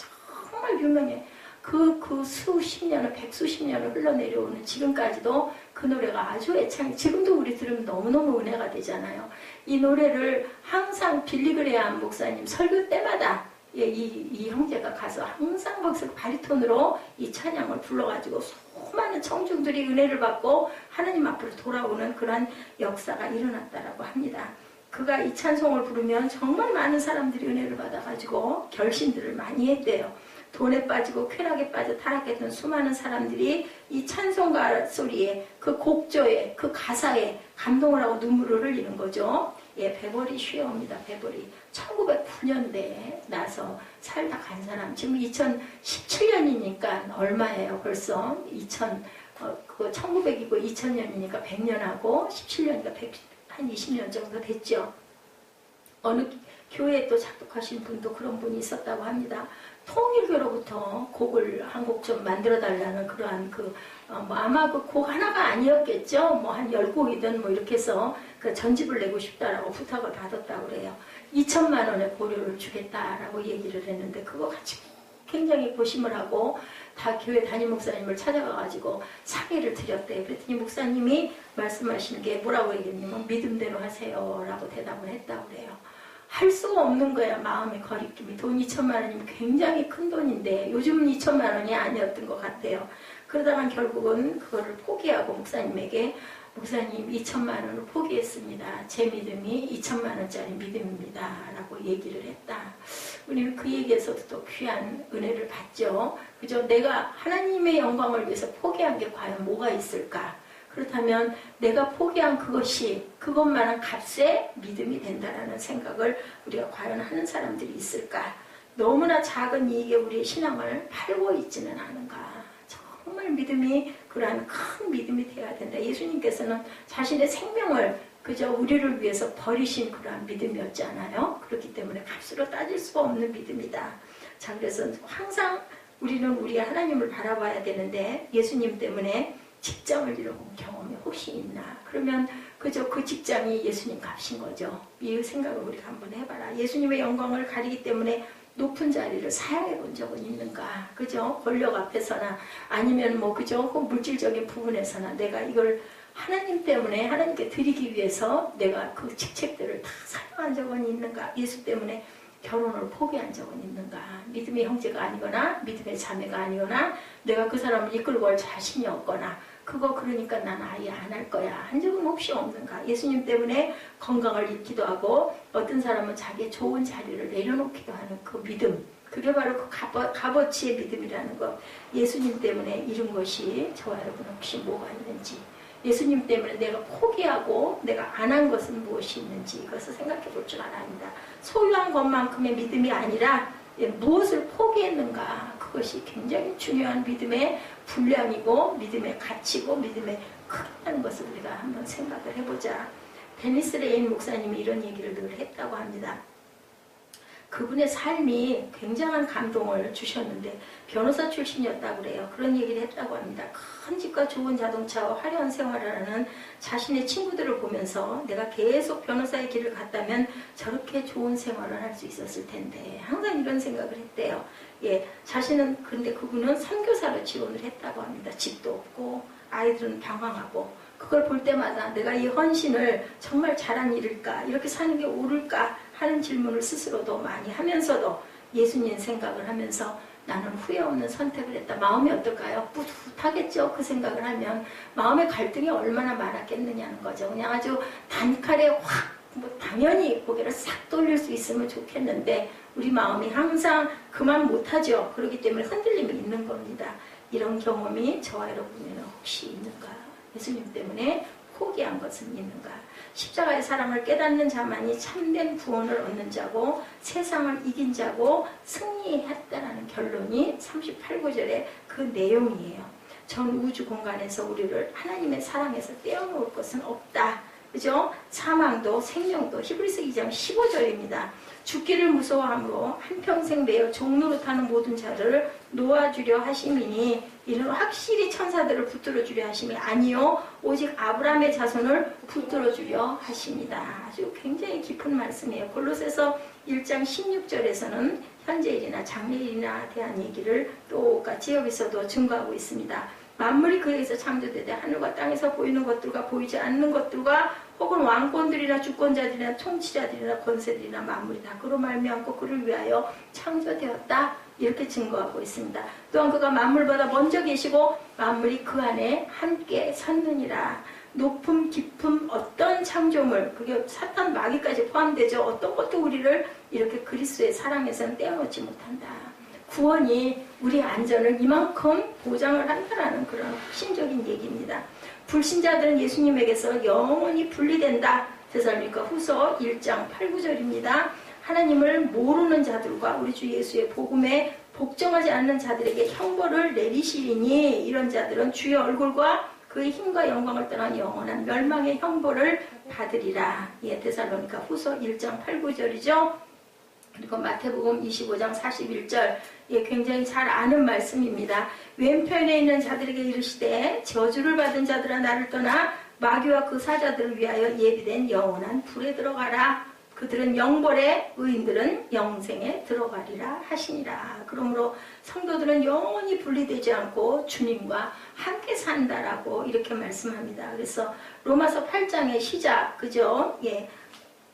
정말 유명해. 그 수십 년을, 백수십 년을 흘러내려오는 지금까지도 그 노래가 아주 애창이, 지금도 우리 들으면 너무너무 은혜가 되잖아요. 이 노래를 항상 빌리그레암 목사님 설교 때마다 이 형제가 가서 항상 바리톤으로 이 찬양을 불러가지고 수많은 청중들이 은혜를 받고 하나님 앞으로 돌아오는 그런 역사가 일어났다라고 합니다. 그가 이 찬송을 부르면 정말 많은 사람들이 은혜를 받아가지고 결신들을 많이 했대요. 돈에 빠지고 쾌락에 빠져 타락했던 수많은 사람들이 이 찬송가 소리에 그 곡조에 그 가사에 감동을 하고 눈물을 흘리는 거죠. 베버리 쉐어입니다. 베버리. 1909년대에 나서 살다 간 사람. 지금 2017년이니까 얼마예요? 벌써 1900이고 2000년이니까 100년하고 17년이니까 한 20년 정도 됐죠. 어느 교회에 또 작곡하신 분도 그런 분이 있었다고 합니다. 통일교로부터 곡을 한 곡 좀 만들어 달라는 그러한 아마 그 곡 하나가 아니었겠죠. 한 10곡이든 이렇게 해서 그 전집을 내고 싶다라고 부탁을 받았다고 그래요. 2천만 원의 고료를 주겠다라고 얘기를 했는데 그거 같이 굉장히 고심을 하고 다 교회 담임 목사님을 찾아가가지고 상의를 드렸대요. 그랬더니 목사님이 말씀하시는 게 뭐라고 얘기했냐면 믿음대로 하세요 라고 대답을 했다고 그래요. 할 수가 없는 거야. 마음의 거리낌이. 돈 2천만 원이면 굉장히 큰 돈인데 요즘은 2천만 원이 아니었던 것 같아요. 그러다가 결국은 그거를 포기하고 목사님에게 목사님 2천만 원을 포기했습니다. 제 믿음이 2천만 원짜리 믿음입니다. 라고 얘기를 했다. 우리는 그 얘기에서도 또 귀한 은혜를 받죠. 그죠? 내가 하나님의 영광을 위해서 포기한 게 과연 뭐가 있을까? 그렇다면 내가 포기한 그것만한 값에 믿음이 된다라는 생각을 우리가 과연 하는 사람들이 있을까? 너무나 작은 이익에 우리의 신앙을 팔고 있지는 않은가? 정말 믿음이 그러한 큰 믿음이 되어야 된다. 예수님께서는 자신의 생명을 그저 우리를 위해서 버리신 그러한 믿음이었잖아요. 그렇기 때문에 값으로 따질 수가 없는 믿음이다. 자, 그래서 항상 우리는 우리 하나님을 바라봐야 되는데 예수님 때문에 직장을 잃어본 경험이 혹시 있나? 그러면 그저 그 직장이 예수님 값인 거죠. 이 생각을 우리가 한번 해봐라. 예수님의 영광을 가리기 때문에 높은 자리를 사양해 본 적은 있는가? 그죠? 권력 앞에서나 아니면 그죠? 그 물질적인 부분에서나 내가 이걸 하나님 때문에 하나님께 드리기 위해서 내가 그 직책들을 다 사용한 적은 있는가? 예수 때문에 결혼을 포기한 적은 있는가? 믿음의 형제가 아니거나 믿음의 자매가 아니거나 내가 그 사람을 이끌고 갈 자신이 없거나 그러니까 난 아예 안 할 거야 한 적은 혹시 없는가? 예수님 때문에 건강을 잃기도 하고 어떤 사람은 자기의 좋은 자리를 내려놓기도 하는 그 믿음, 그게 바로 그 값어치의 믿음이라는 것. 예수님 때문에 이룬 것이 저와 여러분 혹시 뭐가 있는지, 예수님 때문에 내가 포기하고 내가 안 한 것은 무엇이 있는지 이것을 생각해 볼 줄 알아야 합니다. 소유한 것만큼의 믿음이 아니라 무엇을 포기했는가, 그것이 굉장히 중요한 믿음의 분량이고 믿음의 가치고 믿음의 크기라는 것을 우리가 한번 생각을 해보자. 데니스 레인 목사님이 이런 얘기를 늘 했다고 합니다. 그분의 삶이 굉장한 감동을 주셨는데 변호사 출신이었다고 그래요. 그런 얘기를 했다고 합니다. 큰 집과 좋은 자동차와 화려한 생활을 하는 자신의 친구들을 보면서 내가 계속 변호사의 길을 갔다면 저렇게 좋은 생활을 할 수 있었을 텐데 항상 이런 생각을 했대요. 예, 자신은 근데 그분은 선교사로 지원을 했다고 합니다. 집도 없고 아이들은 방황하고 그걸 볼 때마다 내가 이 헌신을 정말 잘한 일일까 이렇게 사는 게 옳을까 하는 질문을 스스로도 많이 하면서도 예수님 생각을 하면서 나는 후회 없는 선택을 했다. 마음이 어떨까요? 뿌듯하겠죠. 그 생각을 하면 마음의 갈등이 얼마나 많았겠느냐는 거죠. 그냥 아주 단칼에 확 당연히 고개를 싹 돌릴 수 있으면 좋겠는데 우리 마음이 항상 그만 못하죠. 그렇기 때문에 흔들림이 있는 겁니다. 이런 경험이 저와 여러분에는 혹시 있는가? 예수님 때문에 포기한 것은 있는가? 십자가의 사랑을 깨닫는 자만이 참된 구원을 얻는 자고 세상을 이긴 자고 승리했다라는 결론이 38구절의 그 내용이에요. 전 우주 공간에서 우리를 하나님의 사랑에서 떼어놓을 것은 없다. 그죠? 사망도 생명도 히브리서 2장 15절입니다. 죽기를 무서워함으로 한평생 매여 종로로 타는 모든 자를 놓아주려 하심이니 이는 확실히 천사들을 붙들어주려 하심이 아니요 오직 아브라함의 자손을 붙들어주려 하십니다. 아주 굉장히 깊은 말씀이에요. 골로새서 1장 16절에서는 현재일이나 장래일이나 대한 얘기를 똑같이 여기서도 증거하고 있습니다. 만물이 그에게서 창조되되 하늘과 땅에서 보이는 것들과 보이지 않는 것들과 혹은 왕권들이나 주권자들이나 통치자들이나 권세들이나 만물이 다 그로 말미암고 그를 위하여 창조되었다. 이렇게 증거하고 있습니다. 또한 그가 만물보다 먼저 계시고 만물이 그 안에 함께 섰느니라. 높음 깊음 어떤 창조물 그게 사탄 마귀까지 포함되죠. 어떤 것도 우리를 이렇게 그리스도의 사랑에서는 떼어놓지 못한다. 구원이 우리 안전을 이만큼 보장을 한다는 그런 핵심적인 얘기입니다. 불신자들은 예수님에게서 영원히 분리된다. 데살로니가 후서 1장 8, 9절입니다. 하나님을 모르는 자들과 우리 주 예수의 복음에 복종하지 않는 자들에게 형벌을 내리시리니 이런 자들은 주의 얼굴과 그의 힘과 영광을 떠난 영원한 멸망의 형벌을 받으리라. 예, 데살로니가 후서 1장 8, 9절이죠. 그리고 마태복음 25장 41절 예, 굉장히 잘 아는 말씀입니다. 왼편에 있는 자들에게 이르시되 저주를 받은 자들아 나를 떠나 마귀와 그 사자들을 위하여 예비된 영원한 불에 들어가라. 그들은 영벌에 의인들은 영생에 들어가리라 하시니라. 그러므로 성도들은 영원히 분리되지 않고 주님과 함께 산다라고 이렇게 말씀합니다. 그래서 로마서 8장의 시작 그죠? 예.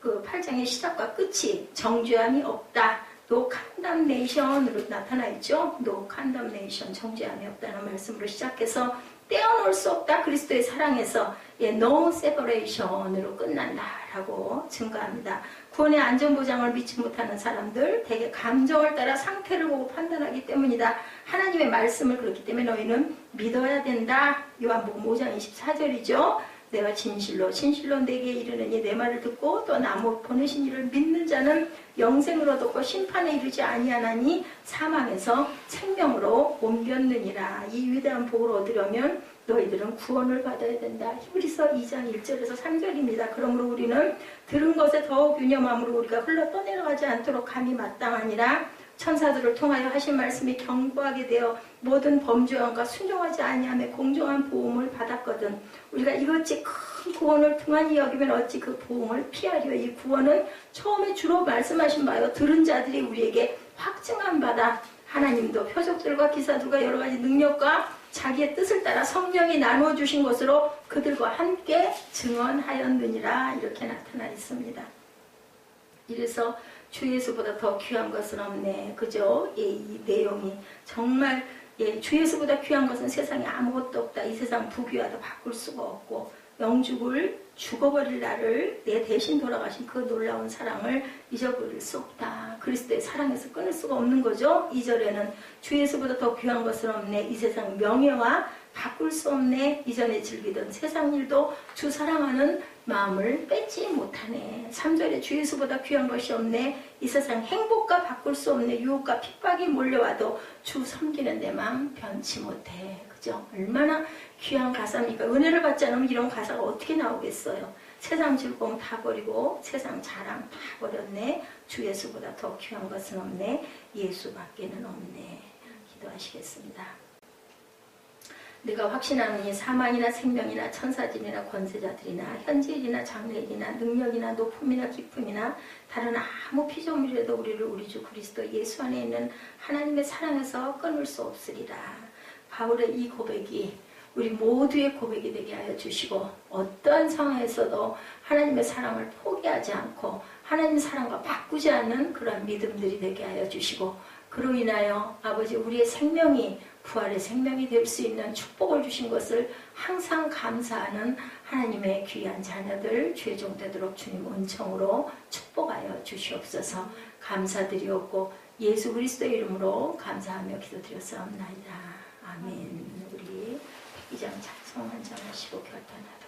그 8장의 시작과 끝이 정죄함이 없다. No condemnation으로 나타나 있죠. No condemnation, 정죄함이 없다는 말씀으로 시작해서 떼어놓을 수 없다. 그리스도의 사랑에서 예, No separation으로 끝난다라고 증거합니다. 구원의 안전보장을 믿지 못하는 사람들 대개 감정을 따라 상태를 보고 판단하기 때문이다. 하나님의 말씀을 그렇기 때문에 너희는 믿어야 된다. 요한복음 5장 24절이죠. 내가 진실로 내게 이르느니 내 말을 듣고 또 나무 보내신 이를 믿는 자는 영생으로 얻고 심판에 이르지 아니하나니 사망에서 생명으로 옮겼느니라. 이 위대한 복을 얻으려면 너희들은 구원을 받아야 된다. 히브리서 2장 1절에서 3절입니다. 그러므로 우리는 들은 것에 더욱 유념함으로 우리가 흘러 떠내려가지 않도록 감히 마땅하니라. 천사들을 통하여 하신 말씀이 경고하게 되어 모든 범죄함과 순종하지 아니함에 공정한 보응을 받았거든. 우리가 이것이 큰 구원을 등한히 여기면 어찌 그 보응을 피하려. 이 구원은 처음에 주로 말씀하신 바요 들은 자들이 우리에게 확증한 바다. 하나님도 표적들과 기사들과 여러 가지 능력과 자기의 뜻을 따라 성령이 나누어 주신 것으로 그들과 함께 증언하였느니라. 이렇게 나타나 있습니다. 이래서 주 예수보다 더 귀한 것은 없네. 그죠? 예, 이 내용이 정말 예, 주 예수보다 귀한 것은 세상에 아무것도 없다. 이 세상 부귀하다 바꿀 수가 없고 영죽을 죽어버릴 나를 내 대신 돌아가신 그 놀라운 사랑을 잊어버릴 수 없다. 그리스도의 사랑에서 끊을 수가 없는 거죠. 2절에는 주 예수보다 더 귀한 것은 없네. 이 세상 명예와 바꿀 수 없네. 이전에 즐기던 세상 일도 주 사랑하는 마음을 뺏지 못하네. 3절에 주 예수보다 귀한 것이 없네. 이 세상 행복과 바꿀 수 없네. 유혹과 핍박이 몰려와도 주 섬기는 내 마음 변치 못해. 그죠? 얼마나 귀한 가사입니까? 은혜를 받지 않으면 이런 가사가 어떻게 나오겠어요? 세상 즐거움 다 버리고 세상 자랑 다 버렸네. 주 예수보다 더 귀한 것은 없네. 예수밖에는 없네. 기도하시겠습니다. 내가 확신하는 이 사망이나 생명이나 천사진이나 권세자들이나 현재일이나 장래일이나 능력이나 높음이나 기쁨이나 다른 아무 피조물이라도 우리를 우리 주 그리스도 예수 안에 있는 하나님의 사랑에서 끊을 수 없으리라. 바울의 이 고백이 우리 모두의 고백이 되게 하여 주시고 어떠한 상황에서도 하나님의 사랑을 포기하지 않고 하나님의 사랑과 바꾸지 않는 그러한 믿음들이 되게 하여 주시고 그로 인하여 아버지 우리의 생명이 부활의 생명이 될 수 있는 축복을 주신 것을 항상 감사하는 하나님의 귀한 자녀들 죄종되도록 주님 은총으로 축복하여 주시옵소서. 감사드리옵고 예수 그리스도의 이름으로 감사하며 기도드렸사옵나이다. 아멘. 우리 2장 찬송 한장 하시고 결단하겠습니다.